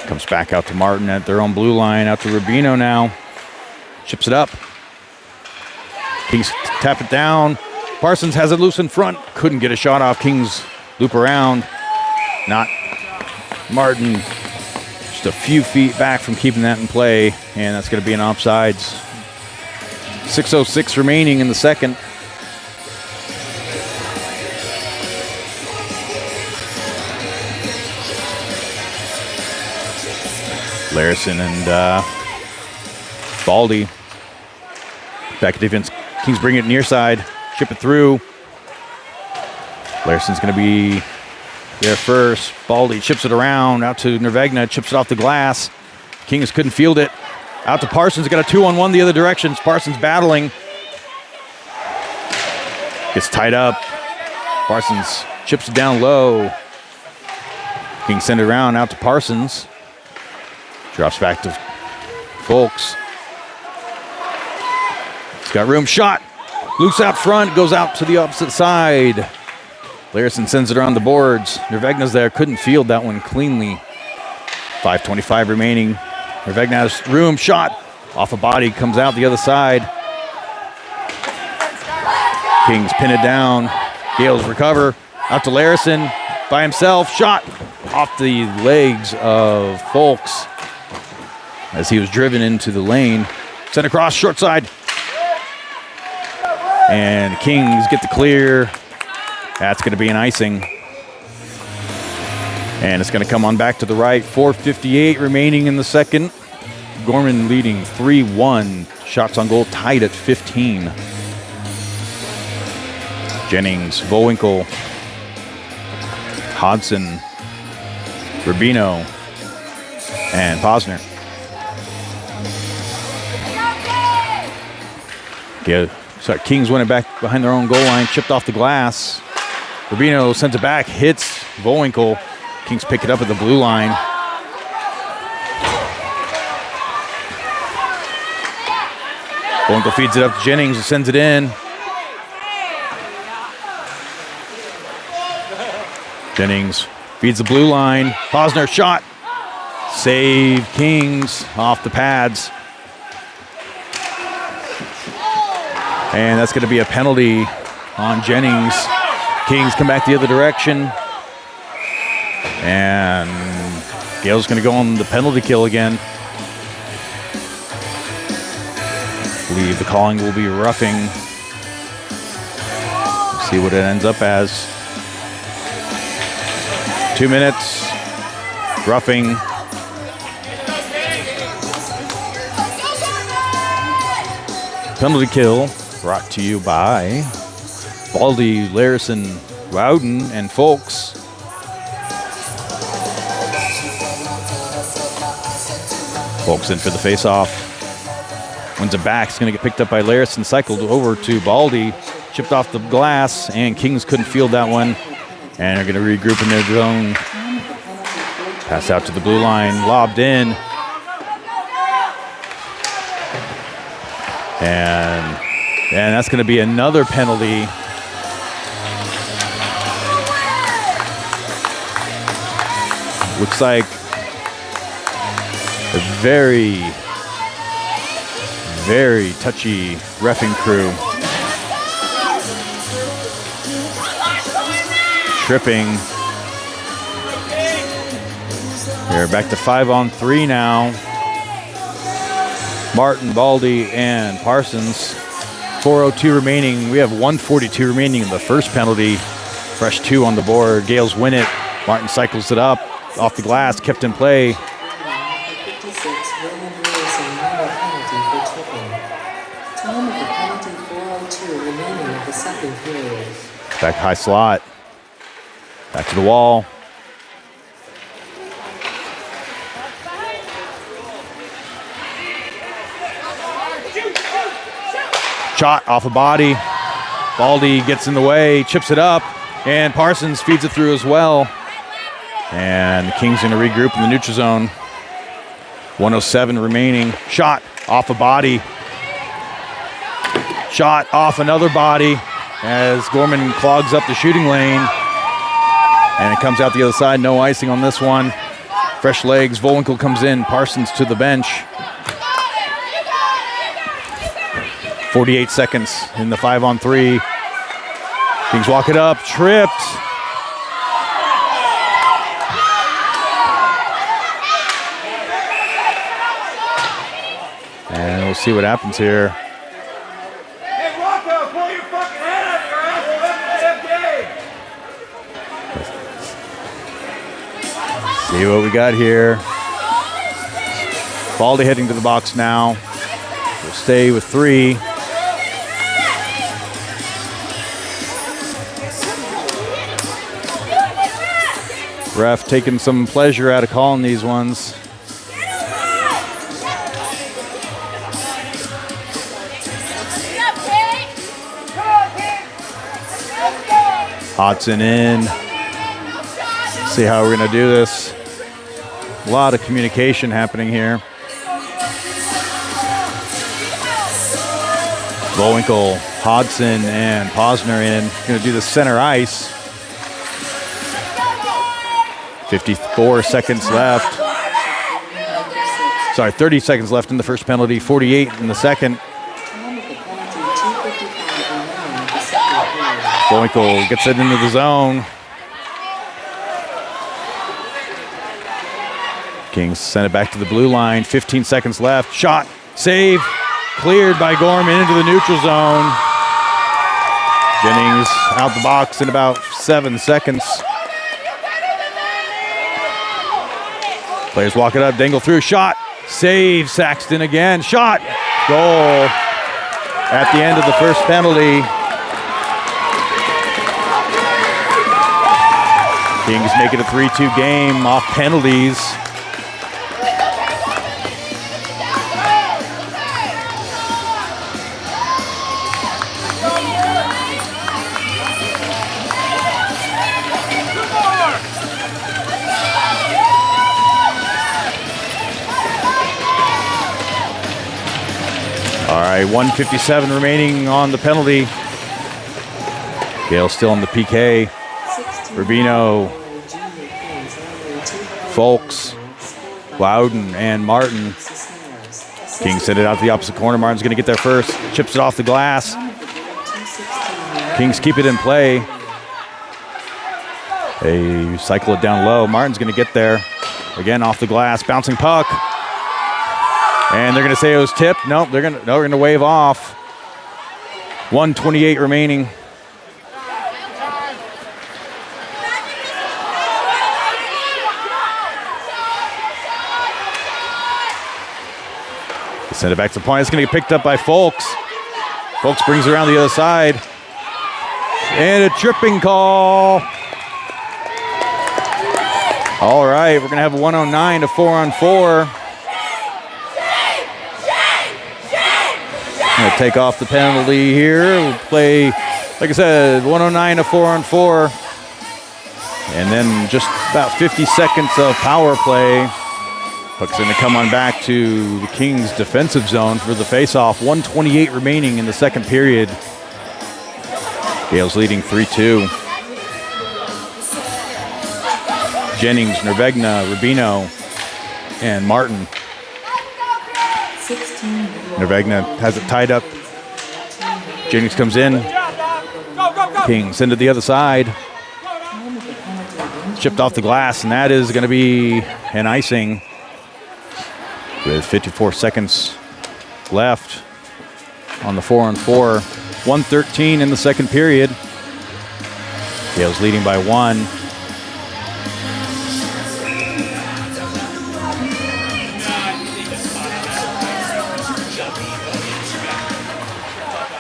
Comes back out to Martin at their own blue line, out to Rubino now. Chips it up. Kings tap it down. Parsons has it loose in front. Couldn't get a shot off. Kings loop around. Not Martin. Just a few feet back from keeping that in play. And that's going to be an offsides. 6:06 remaining in the second. Larison and Baldy. Back to defense. Kings bring it near side. Chip it through. Larison's going to be there first. Baldy chips it around. Out to Nervegna. Chips it off the glass. Kings couldn't field it. Out to Parsons. Got a 2-on-1 the other direction. Parsons battling. Gets tied up. Parsons chips it down low. Kings send it around. Out to Parsons. Drops back to Folks. He's got room. Shot. Loose out front. Goes out to the opposite side. Larison sends it around the boards. Nervegna's there. Couldn't field that one cleanly. 5:25 remaining. Nervegna has room. Shot. Off a body. Comes out the other side. Kings pin it down. Gales recover. Out to Larison. By himself. Shot. Off the legs of Folks. As he was driven into the lane. Sent across, short side. And the Kings get the clear. That's going to be an icing. And it's going to come on back to the right. 4:58 remaining in the second. Gorman leading 3-1. Shots on goal tied at 15. Jennings, Vowinkle, Hodson, Rubino, and Posner. Yeah, sorry, Kings win it back behind their own goal line, chipped off the glass. Rubino sends it back, hits Vowinkle. Kings pick it up at the blue line. Vowinkle feeds it up to Jennings and sends it in. Jennings feeds the blue line. Posner shot. Save Kings off the pads. And that's going to be a penalty on Jennings. Kings come back the other direction. And Gale's going to go on the penalty kill again. I believe the calling will be roughing. See what it ends up as. 2 minutes. Roughing. Penalty kill brought to you by Baldy, Larison, Rowden, and Folks. Folks in for the face-off. Wins it back. It's going to get picked up by Larison. Cycled over to Baldy. Chipped off the glass, and Kings couldn't field that one. And they're going to regroup in their zone. Pass out to the blue line. Lobbed in. And that's going to be another penalty. Looks like a very, very touchy reffing crew. Tripping. They're back to 5-on-3 now. Martin, Baldy, and Parsons. 4:02 remaining. We have 1:42 remaining in the first penalty. Fresh 2 on the board. Gales win it. Martin cycles it up. Off the glass, kept in play. Back high slot. Back to the wall. Shot off a body. Baldy gets in the way, chips it up, and Parsons feeds it through as well. And the Kings going to regroup in the neutral zone. 1:07 remaining. Shot off a body. Shot off another body as Gorman clogs up the shooting lane. And it comes out the other side. No icing on this one. Fresh legs. Vowinkle comes in. Parsons to the bench. 48 seconds in the 5-on-3. Kings walk it up, tripped. And we'll see what happens here. Hey, Rocco, pull your fucking head out of your ass and let the damn game. See what we got here. Baldy heading to the box now. We'll stay with 3. Ref taking some pleasure out of calling these ones. Hodson in. See how we're going to do this. A lot of communication happening here. Bullwinkle, Hodson, and Posner in. Going to do the center ice. 54 seconds left. Sorry, 30 seconds left in the first penalty, 48 in the second. Bullwinkle gets it into the zone. Kings send it back to the blue line. 15 seconds left. Shot, save, cleared by Gorman into the neutral zone. Jennings out the box in about 7 seconds. Players walk it up, dangle through, shot, save, Saxton again, shot, goal at the end of the first penalty. Kings make it a 3-2 game off penalties. All right, 1:57 remaining on the penalty. Gale still on the PK. Rubino, Folks, Loudon, and Martin. Kings send it out to the opposite corner. Martin's going to get there first. Chips it off the glass. Kings keep it in play. They cycle it down low. Martin's going to get there. Again, off the glass. Bouncing puck. And they're going to say it was tipped. Nope, they're going to wave off. 1:28 remaining. Send it back to the point. It's going to get picked up by Folks. Folks brings it around the other side. And a tripping call. All right, we're going to have a 109 to 4-on-4. Going to take off the penalty here. We'll play, like I said, 109 to 4-on-4. And then just about 50 seconds of power play. Puck's going to come on back to the Kings' defensive zone for the faceoff. 1:28 remaining in the second period. Gale's leading 3-2. Jennings, Nervegna, Rubino, and Martin. Nervegna has it tied up. Jennings comes in. Kings into the other side. Chipped off the glass, and that is going to be an icing. With 54 seconds left on the 4-on-4. 1:13 in the second period. Gale's leading by 1.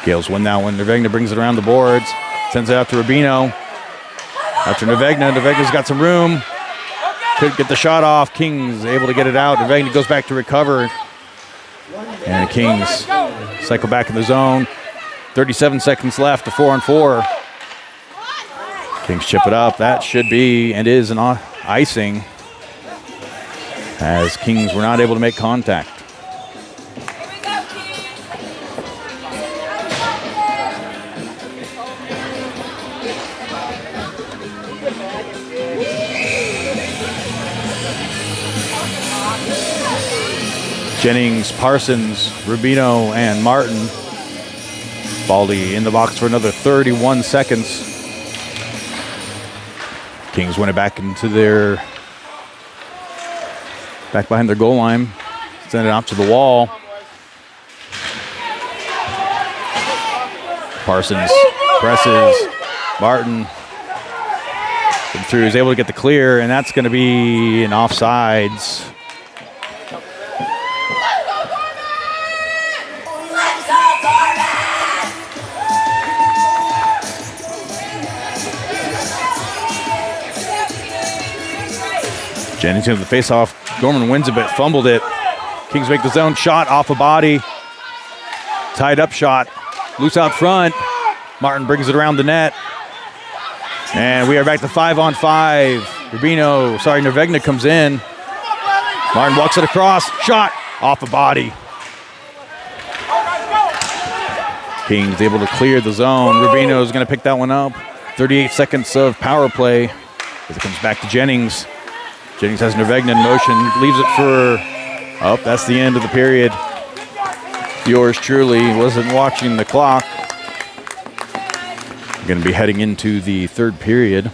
Gales win that one. Nervegna brings it around the boards. Sends it out to Rubino. After Nervegna. Nervegna's got some room. Could get the shot off. Kings able to get it out. Nervegna goes back to recover. And the Kings cycle back in the zone. 37 seconds left to 4-on-4. Kings chip it up. That should be and is an icing, as Kings were not able to make contact. Jennings, Parsons, Rubino, and Martin. Baldy in the box for another 31 seconds. Kings win it back behind their goal line. Send it out to the wall. Parsons presses. Martin through. He's able to get the clear, and that's going to be an offsides. Jennings into the face-off. Gorman wins it, but fumbled it. Kings make the zone shot off a body. Tied up shot. Loose out front. Martin brings it around the net. And we are back to 5-on-5. Nervegna comes in. Martin walks it across. Shot off a body. Kings able to clear the zone. Rubino is going to pick that one up. 38 seconds of power play as it comes back to Jennings. Jennings has Nervegna in motion, leaves it for, that's the end of the period. Yours truly wasn't watching the clock. Going to be heading into the third period.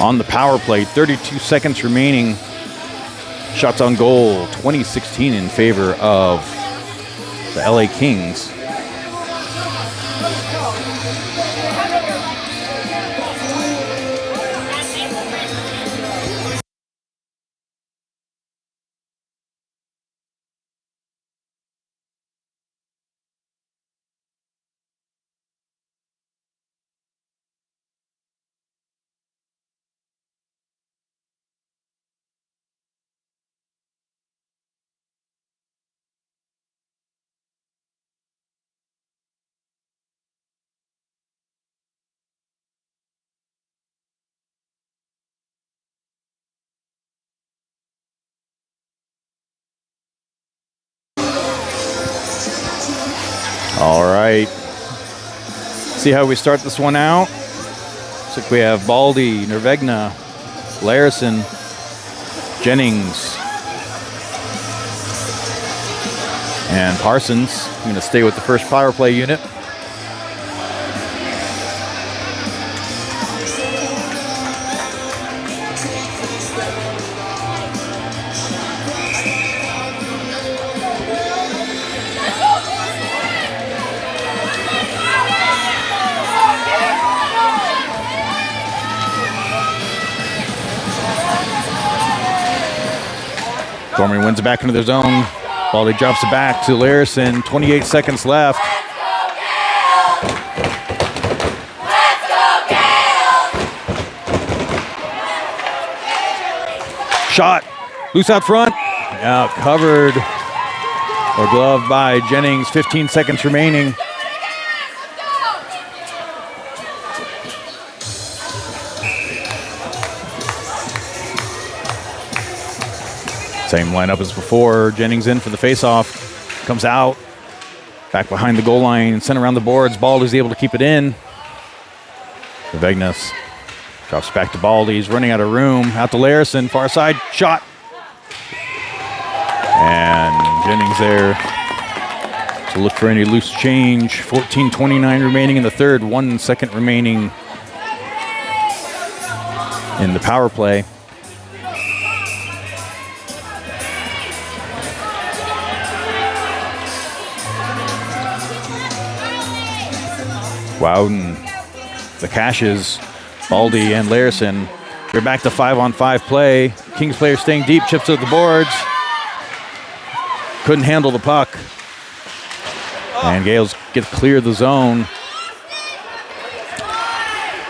On the power play, 32 seconds remaining. Shots on goal, 20-16 in favor of the LA Kings. All right. See how we start this one out. Looks like we have Baldy, Nervegna, Larison, Jennings, and Parsons. I'm going to stay with the first power play unit. Gorman wins it back into their zone. Baldy drops it back to Larison. 28 seconds left. Shot. Loose out front. Out covered or gloved by Jennings. 15 seconds remaining. Same lineup as before. Jennings in for the faceoff. Comes out. Back behind the goal line. Sent around the boards. Baldy's able to keep it in. Nervegna drops back to Baldy. He's running out of room. Out to Larison. Far side. Shot. And Jennings there to look for any loose change. 14:29 remaining in the third. 1 second remaining in the power play. Wowden, the Cashes, Baldy and Larison. We're back to 5-on-5 play. Kings player staying deep, chips at the boards. Couldn't handle the puck. And Gales get clear the zone.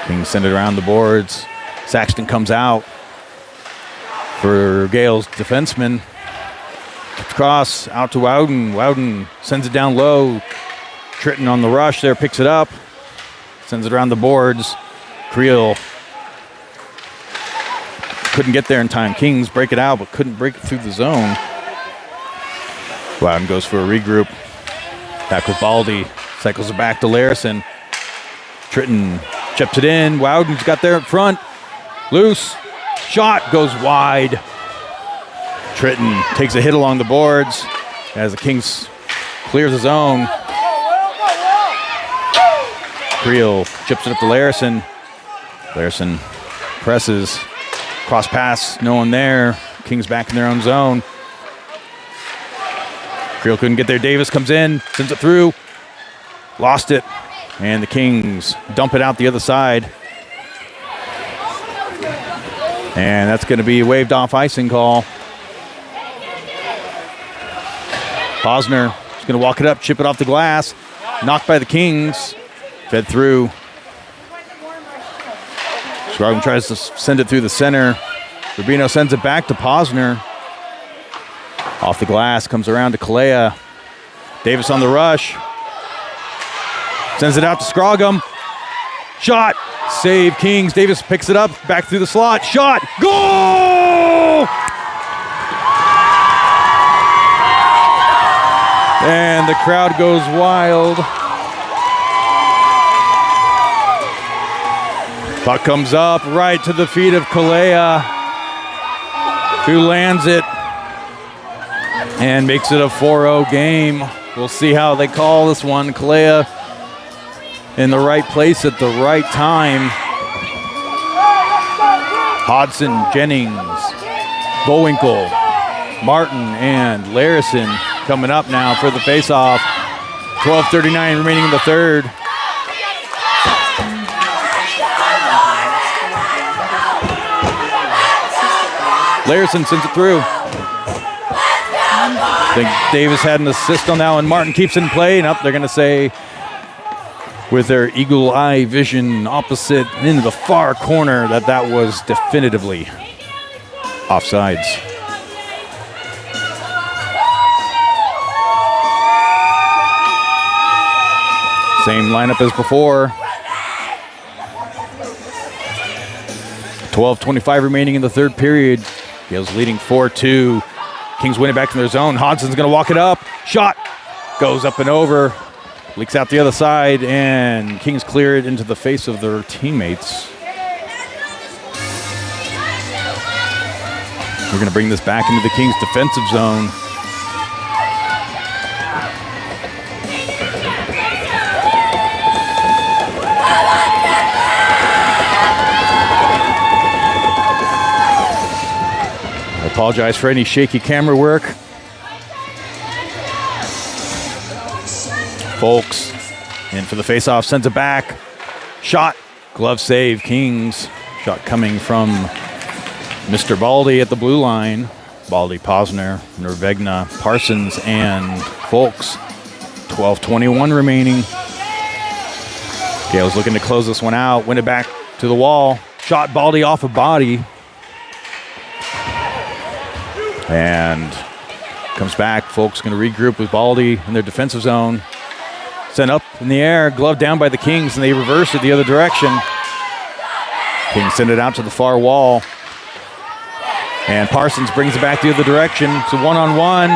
Kings send it around the boards. Saxton comes out for Gales defenseman. Cross out to Wowden. Wowden sends it down low. Tritton on the rush there, picks it up. Sends it around the boards. Creel couldn't get there in time. Kings break it out, but couldn't break it through the zone. Wowden goes for a regroup. Back with Baldy. Cycles it back to Larison. Tritton chips it in. Wowden's got there in front. Loose. Shot goes wide. Tritton takes a hit along the boards as the Kings clears the zone. Creel chips it up to Larison. Larson presses. Cross pass, no one there. Kings back in their own zone. Creel couldn't get there. Davis comes in, sends it through. Lost it. And the Kings dump it out the other side. And that's going to be a waved off icing call. Posner is going to walk it up, chip it off the glass. Knocked by the Kings. Fed through. Gorman tries to send it through the center. Rubino sends it back to Posner. Off the glass, comes around to Kalea. Davis on the rush. Sends it out to Scroggum. Shot. Save Kings. Davis picks it up. Back through the slot. Shot. Goal! And the crowd goes wild. Puck comes up right to the feet of Kalea, who lands it and makes it a 4-0 game. We'll see how they call this one. Kalea in the right place at the right time. Hodson, Jennings, Bowinkle, Martin, and Larison coming up now for the faceoff. 12:39 remaining in the third. Larison sends it through. I think Davis had an assist on that one. Martin keeps it in play, and up they're going to say, with their eagle eye vision opposite into the far corner, that was definitively offsides. Same lineup as before. 12:25 remaining in the third period. Gales leading 4-2. Kings win it back to their zone. Hodson's going to walk it up. Shot goes up and over. Leaks out the other side, and Kings clear it into the face of their teammates. We're going to bring this back into the Kings defensive zone. I apologize for any shaky camera work. Folks in for the faceoff, sends it back. Shot, glove save, Kings. Shot coming from Mr. Baldy at the blue line. Baldy, Posner, Nervegna, Parsons, and Folks. 12:21 remaining. Gales looking to close this one out. Win it back to the wall. Shot Baldy off a body. And comes back. Folks going to regroup with Baldy in their defensive zone. Sent up in the air, gloved down by the Kings, and they reverse it the other direction. Kings send it out to the far wall. And Parsons brings it back the other direction. It's a one-on-one.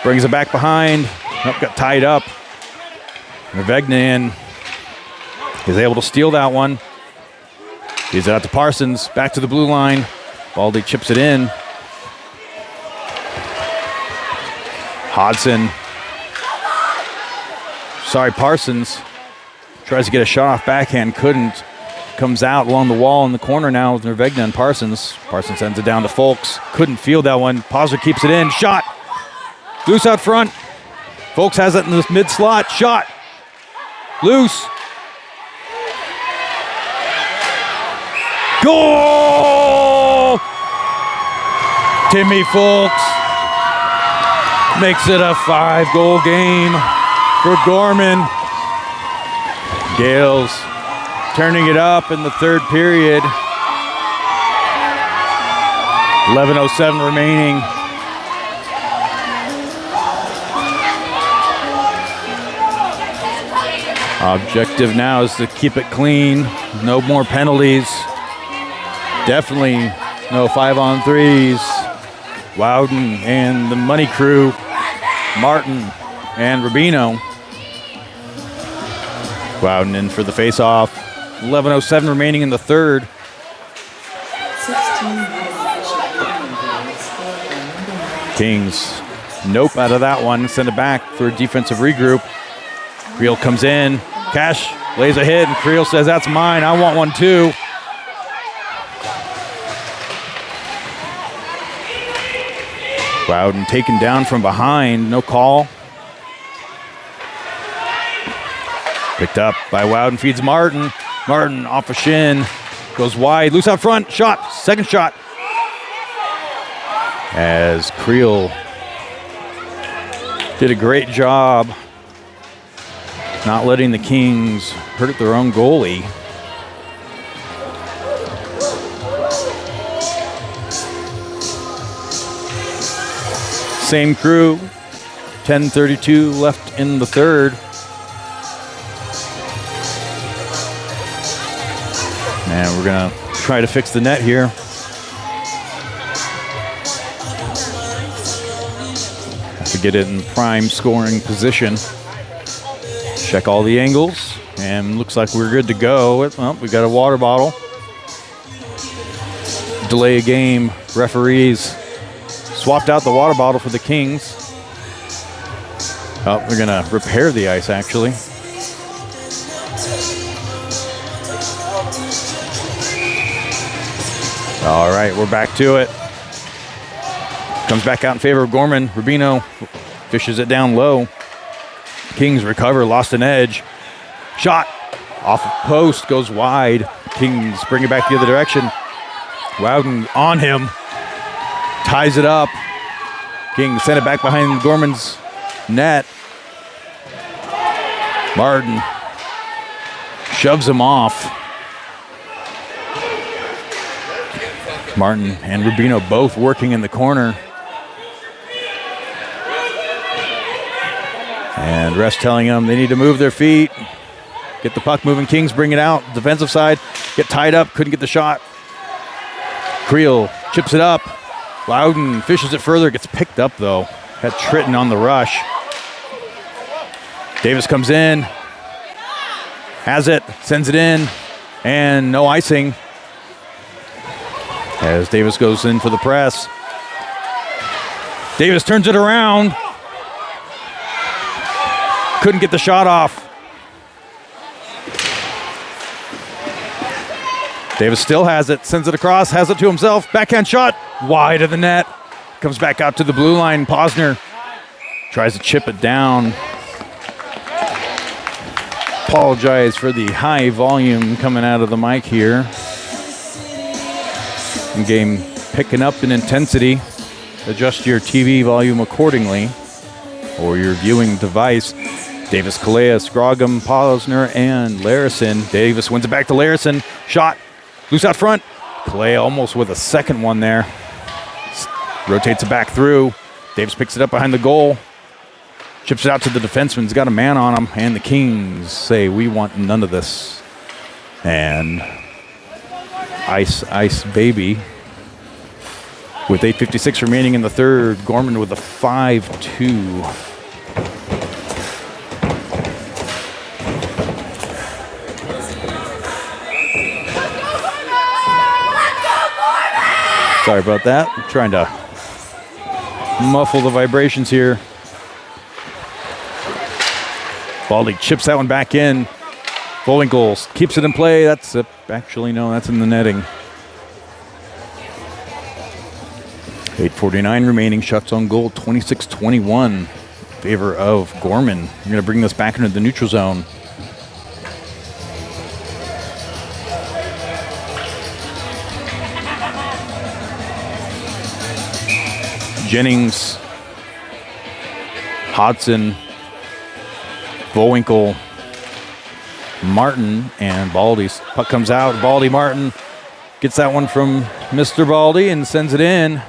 Brings it back behind. Nope, got tied up. Nervegna is able to steal that one. Gives it out to Parsons. Back to the blue line. Baldy chips it in. Hodson. Parsons tries to get a shot off backhand, couldn't. Comes out along the wall in the corner now with Nervegna and Parsons. Parsons sends it down to Folks. Couldn't field that one. Posner keeps it in. Shot. Loose out front. Folks has it in the mid slot. Shot. Loose. Goal! Timmy Folks makes it a 5-goal game for Gorman. Gales turning it up in the third period. 11:07 remaining. Objective now is to keep it clean. No more penalties. Definitely no 5-on-3s. Wowden and the money crew, Martin and Rubino. Wowden in for the face-off. 11:07 remaining in the third. Kings, out of that one. Send it back for a defensive regroup. Creel comes in. Cash lays a hit, and Creel says, that's mine. I want one too. Loudon taken down from behind. No call. Picked up by Loudon, feeds Martin. Martin off a shin. Goes wide. Loose out front. Shot. Second shot. As Creel did a great job not letting the Kings hurt their own goalie. Same crew. 10:32 left in the third. And we're going to try to fix the net here. Have to get it in prime scoring position. Check all the angles. And looks like we're good to go. Well, we got a water bottle. Delay a game. Referees swapped out the water bottle for the Kings. Oh, they're going to repair the ice, actually. All right, we're back to it. Comes back out in favor of Gorman. Rubino fishes it down low. Kings recover, lost an edge. Shot off of post, goes wide. Kings bring it back the other direction. Loudon on him. Ties it up. Kings send it back behind Gorman's net. Martin shoves him off. Martin and Rubino both working in the corner. And refs telling them they need to move their feet. Get the puck moving. Kings bring it out. Defensive side. Get tied up. Couldn't get the shot. Creel chips it up. Loudon fishes it further. Gets picked up, though. Had Tritton on the rush. Davis comes in. Has it. Sends it in. And no icing. As Davis goes in for the press. Davis turns it around. Couldn't get the shot off. Davis still has it. Sends it across. Has it to himself. Backhand shot. Wide of the net. Comes back out to the blue line. Posner tries to chip it down. Apologize for the high volume coming out of the mic here. Game picking up in intensity. Adjust your TV volume accordingly or your viewing device. Davis, Kalea, Scroggum, Posner, and Larison. Davis wins it back to Larison. Shot. Loose out front. Kalea almost with a second one there. Rotates it back through. Davis picks it up behind the goal. Chips it out to the defenseman. He's got a man on him. And the Kings say, we want none of this. And ice, baby. With 8:56 remaining in the third, Gorman with a 5-2. Sorry about that. I'm trying to muffle the vibrations here. Baldy chips that one back in. Bullwinkle keeps it in play. That's actually, no, that's in the netting. 8:49 remaining. Shots on goal, 26-21 in favor of Gorman. We're going to bring this back into the neutral zone. Jennings, Hodson, Bullwinkle, Martin, and Baldy. Puck comes out. Baldy, Martin gets that one from Mr. Baldy and sends it in.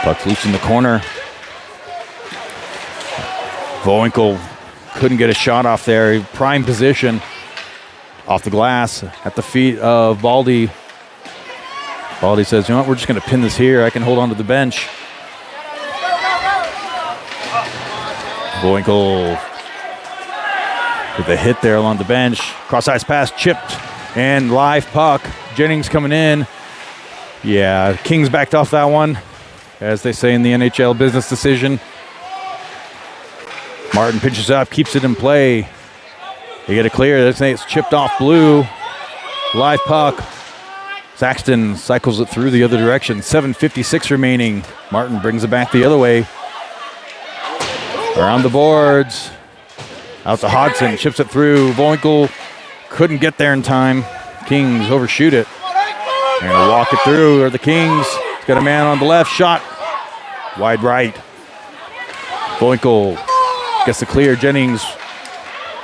Puck's loose in the corner. Bullwinkle couldn't get a shot off there. Prime position off the glass at the feet of Baldy. Baldy says, you know what, we're just going to pin this here. I can hold on to the bench. Bullwinkle with a hit there along the bench. Cross-ice pass chipped and live puck. Jennings coming in. Yeah, Kings backed off that one, as they say in the NHL business decision. Martin pitches up, keeps it in play. They get it clear. It's chipped off blue. Live puck. Saxton cycles it through the other direction. 7:56 remaining. Martin brings it back the other way. Around the boards. Out to Hodson. Chips it through. Voinkel couldn't get there in time. Kings overshoot it. They're going to walk it through. Are the Kings. He's got a man on the left. Shot. Wide right. Voinkel gets the clear. Jennings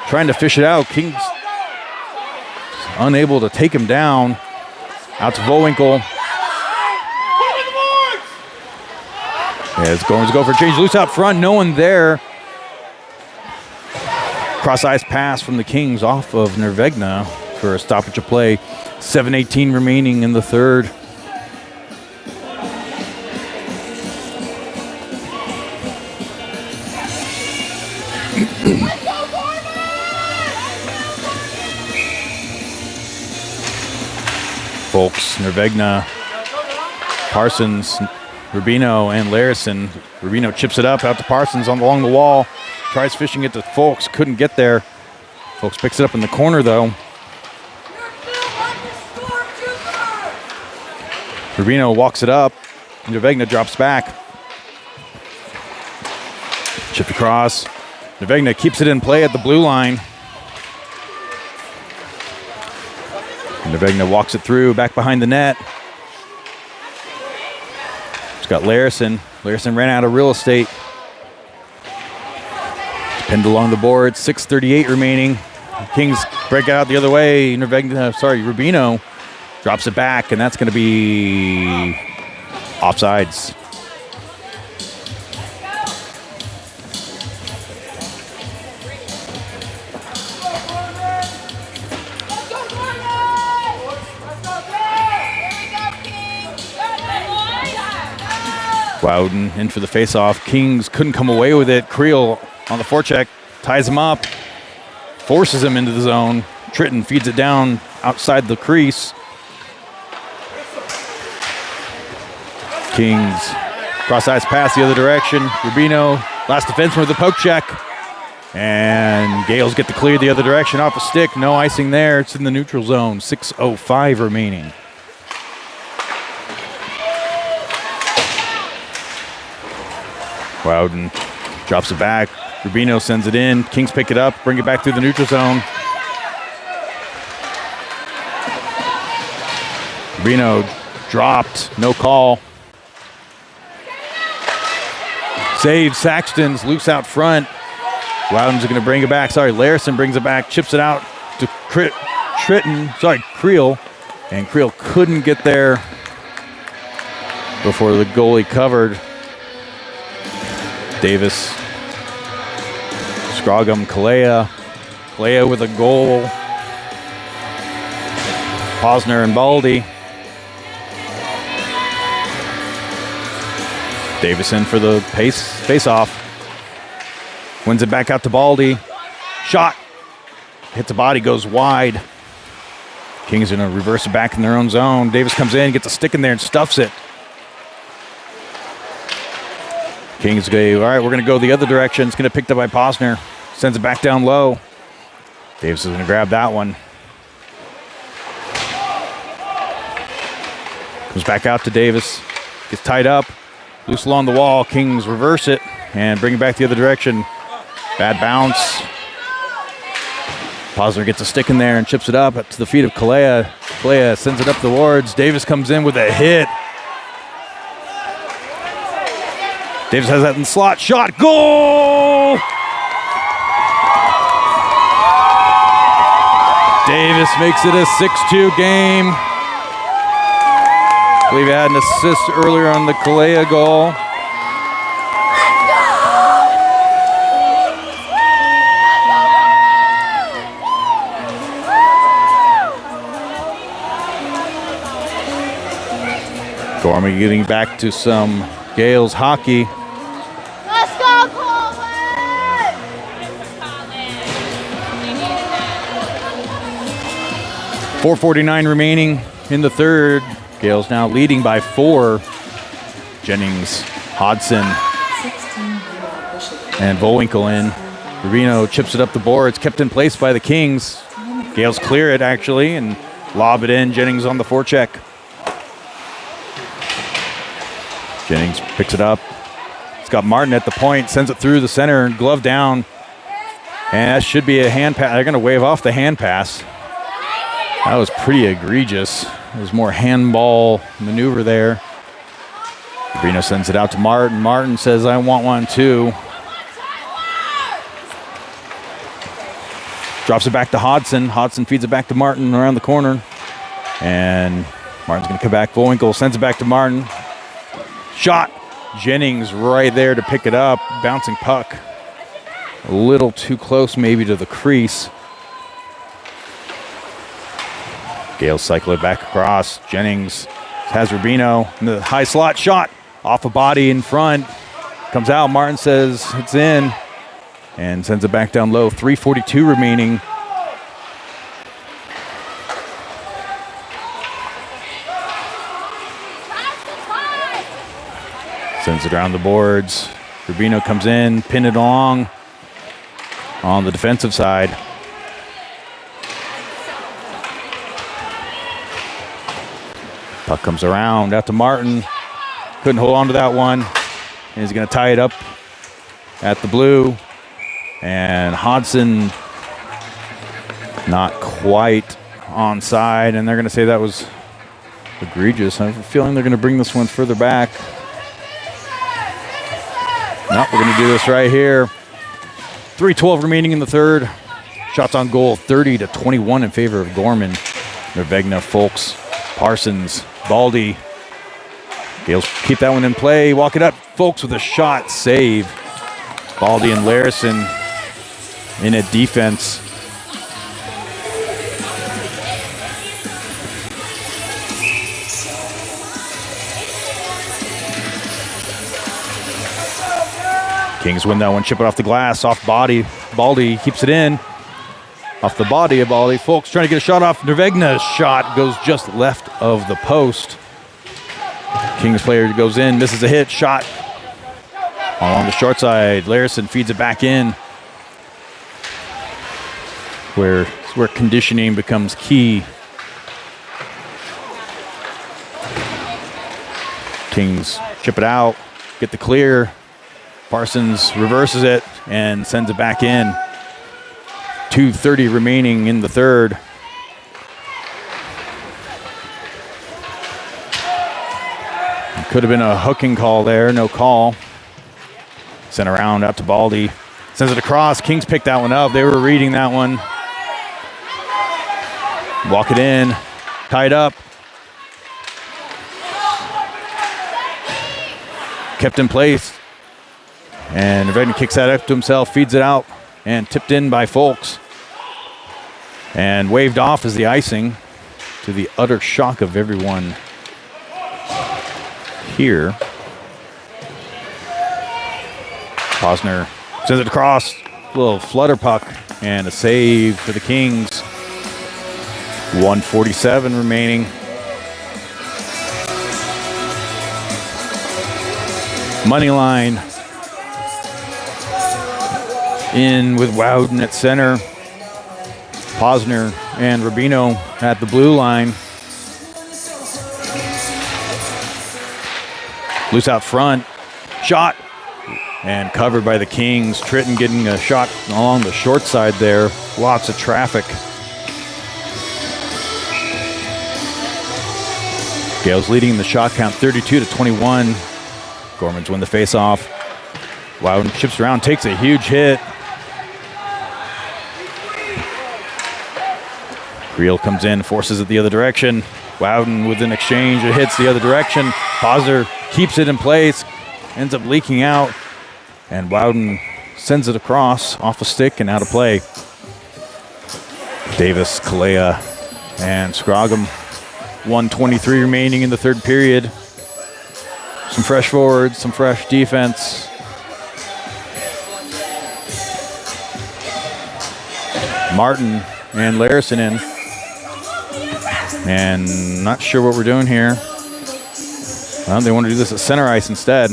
trying to fish it out. Kings unable to take him down. Out to Voinkel. Yeah, it's going to go for a change. Loose out front. No one there. Cross-ice pass from the Kings off of Nervegna for a stoppage of play. 7:18 remaining in the third. Folks, Nervegna, Parsons, Rubino, and Larison. Rubino chips it up out to Parsons along the wall. Tries fishing it to Folks. Couldn't get there. Folks picks it up in the corner, though. Rubino walks it up. Nervegna drops back. Chipped across. Nervegna keeps it in play at the blue line. Nervegna walks it through, back behind the net. It's got Larison. Larison ran out of real estate. Pinned along the board, 6:38 remaining. Kings break it out the other way. Rubino drops it back, and that's going to be offsides. Wowden in for the faceoff. Kings couldn't come away with it. Creel on the forecheck, ties him up, forces him into the zone. Tritton feeds it down outside the crease. Kings cross-ice pass the other direction. Rubino, last defenseman with a poke check. And Gales get the clear the other direction off a stick. No icing there. It's in the neutral zone. 6:05 remaining. Wowden drops it back. Rubino sends it in. Kings pick it up, bring it back through the neutral zone. Rubino dropped, no call. Save Saxton's loose out front. Wowden's going to bring it back. Larison brings it back, chips it out to Creel. And Creel couldn't get there before the goalie covered. Davis, Scroggum, Kalea with a goal. Posner and Baldy. Davis in for the face-off. Wins it back out to Baldy. Shot. Hits the body, goes wide. Kings are going to reverse it back in their own zone. Davis comes in, gets a stick in there and stuffs it. Kings go, all right, we're going to go the other direction. It's going to be picked up by Posner. Sends it back down low. Davis is going to grab that one. Comes back out to Davis. Gets tied up. Loose along the wall. Kings reverse it and bring it back the other direction. Bad bounce. Posner gets a stick in there and chips it up to the feet of Kalea. Kalea sends it up the wards. Davis comes in with a hit. Davis has that in the slot. Shot. Goal! Davis makes it a 6-2 game. I believe he had an assist earlier on the Kalea goal. Gorman getting back to some Gales hockey. Let's go, Gorman! 4:49 remaining in the third. Gales now leading by 4. Jennings, Hodson, and Vollwinkle in. Rubino chips it up the boards, kept in place by the Kings. Gales clear it, actually, and lob it in. Jennings on the forecheck. Jennings picks it up. He's got Martin at the point, sends it through the center, glove down. And that should be a hand pass. They're going to wave off the hand pass. That was pretty egregious. There's more handball maneuver there. Rubino sends it out to Martin. Martin says, I want one too. Drops it back to Hodson. Hodson feeds it back to Martin around the corner. And Martin's going to come back. Bullwinkle sends it back to Martin. Shot. Jennings right there to pick it up. Bouncing puck. A little too close maybe to the crease. Gales cycle it back across. Jennings has Rubino in the high slot. Shot off a body in front. Comes out. Martin says it's in. And sends it back down low. 3:42 remaining. Sends it around the boards. Rubino comes in, pin it along on the defensive side. Puck comes around out to Martin. Couldn't hold on to that one. And he's going to tie it up at the blue. And Hodson not quite onside, and they're going to say that was egregious. I have a feeling they're going to bring this one further back. Nope, we're going to do this right here. 3:12 remaining in the third. Shots on goal, 30-21 in favor of Gorman. Nervegna, Folks, Parsons, Baldy. Gales keep that one in play. Walk it up. Folks with a shot, save. Baldy and Larison in a defense. Kings win that one. Chip it off the glass. Off body. Baldy keeps it in. Off the body of Baldy. Folks trying to get a shot off. Nervegna's shot goes just left of the post. Kings player goes in. Misses a hit. Shot along the short side. Larison feeds it back in. Where conditioning becomes key. Kings chip it out, get the clear. Parsons reverses it and sends it back in. 2:30 remaining in the third. Could have been a hooking call there, no call. Sent around out to Baldy. Sends it across. Kings picked that one up. They were reading that one. Walk it in. Tie it up. Kept in place. And Nervegna kicks that up to himself, feeds it out, and tipped in by Folks. And waved off as the icing, to the utter shock of everyone here. Posner sends it across. A little flutter puck and a save for the Kings. 1:47 remaining. Money line in with Wowden at center. Posner and Rubino at the blue line. Loose out front. Shot. And covered by the Kings. Tritton getting a shot along the short side there. Lots of traffic. Gales leading the shot count 32-21. Gorman's win the face-off. Wowden chips around, takes a huge hit. Creel comes in, forces it the other direction. Wowden with an exchange, it hits the other direction. Posner keeps it in place, ends up leaking out. And Wowden sends it across, off a stick and out of play. Davis, Kalea, and Scroggum. 1:23 remaining in the third period. Some fresh forwards, some fresh defense. Martin and Larison in. And not sure what we're doing here. Well, they want to do this at center ice instead.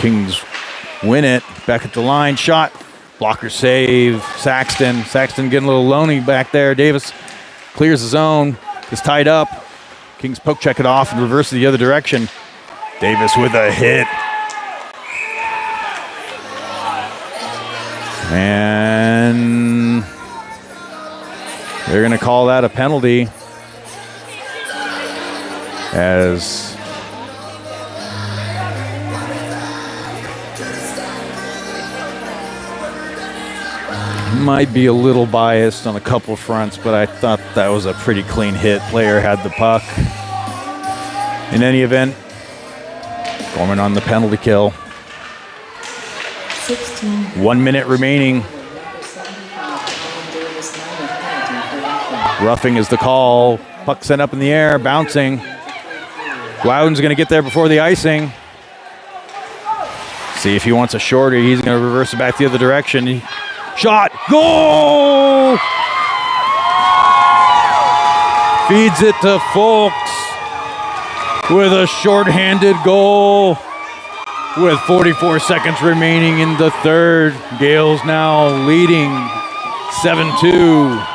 Kings win it. Back at the line, shot. Blocker save. Saxton getting a little lonely back there. Davis clears the zone. Is tied up. Kings poke check it off and reverse it the other direction. Davis with a hit. And they're going to call that a penalty, as might be a little biased on a couple fronts, but I thought that was a pretty clean hit. Player had the puck. In any event, Gorman on the penalty kill. 1 minute remaining. Roughing is the call. Puck sent up in the air, bouncing. Loudon's going to get there before the icing. See if he wants a shorter. He's going to reverse it back the other direction. Shot. Goal! Feeds it to Fulks with a shorthanded goal. With 44 seconds remaining in the third, Gales now leading 7-2.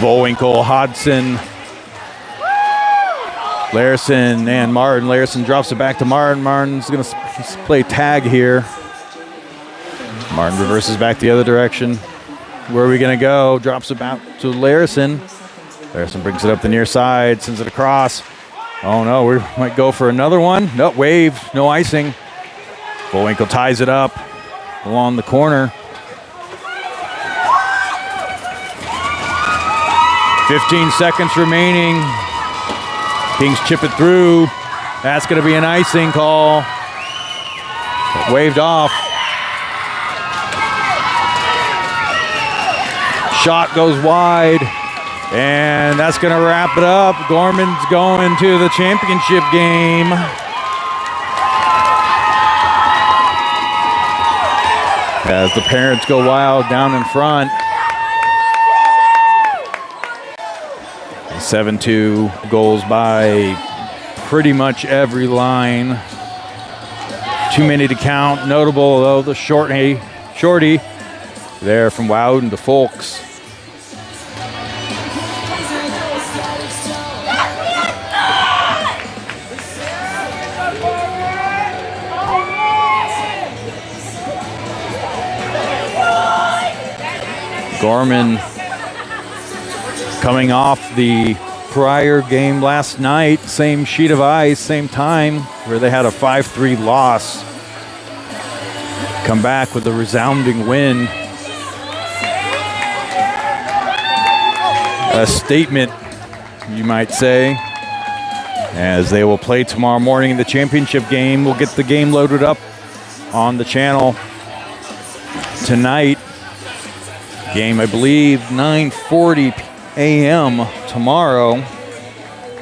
Bullwinkle, Hodson, Larson and Martin. Larson drops it back to Martin. Martin's going to play tag here. Martin reverses back the other direction. Where are we going to go? Drops it back to Larson. Larson brings it up the near side, sends it across. Oh no, we might go for another one. Nope, wave, no icing. Bullwinkle ties it up along the corner. 15 seconds remaining. Kings chip it through. That's going to be an icing call. Waved off. Shot goes wide. And that's going to wrap it up. Gorman's going to the championship game. As the parents go wild down in front. 7-2, goals by pretty much every line. Too many to count. Notable, though, the shorty there from Wowden to Fulks. Gorman coming off the prior game last night, same sheet of ice, same time, where they had a 5-3 loss. Come back with a resounding win. A statement, you might say, as they will play tomorrow morning in the championship game. We'll get the game loaded up on the channel tonight. Game, I believe, 9:40 a.m. tomorrow.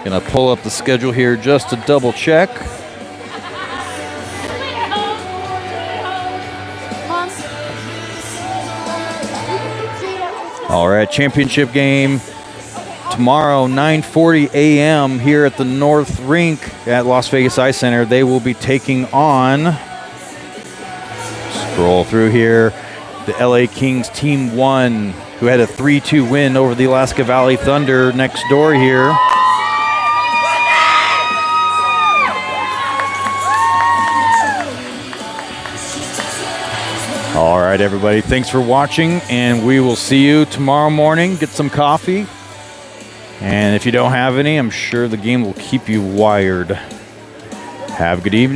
Gonna pull up the schedule here just to double check. All right, championship game tomorrow, 9:40 a.m. here at the North Rink at Las Vegas Ice Center. They will be taking on, scroll through here, the LA Kings Team 1, who had a 3-2 win over the Alaska Valley Thunder next door here. All right, everybody, thanks for watching, and we will see you tomorrow morning. Get some coffee, and if you don't have any, I'm sure the game will keep you wired. Have a good evening.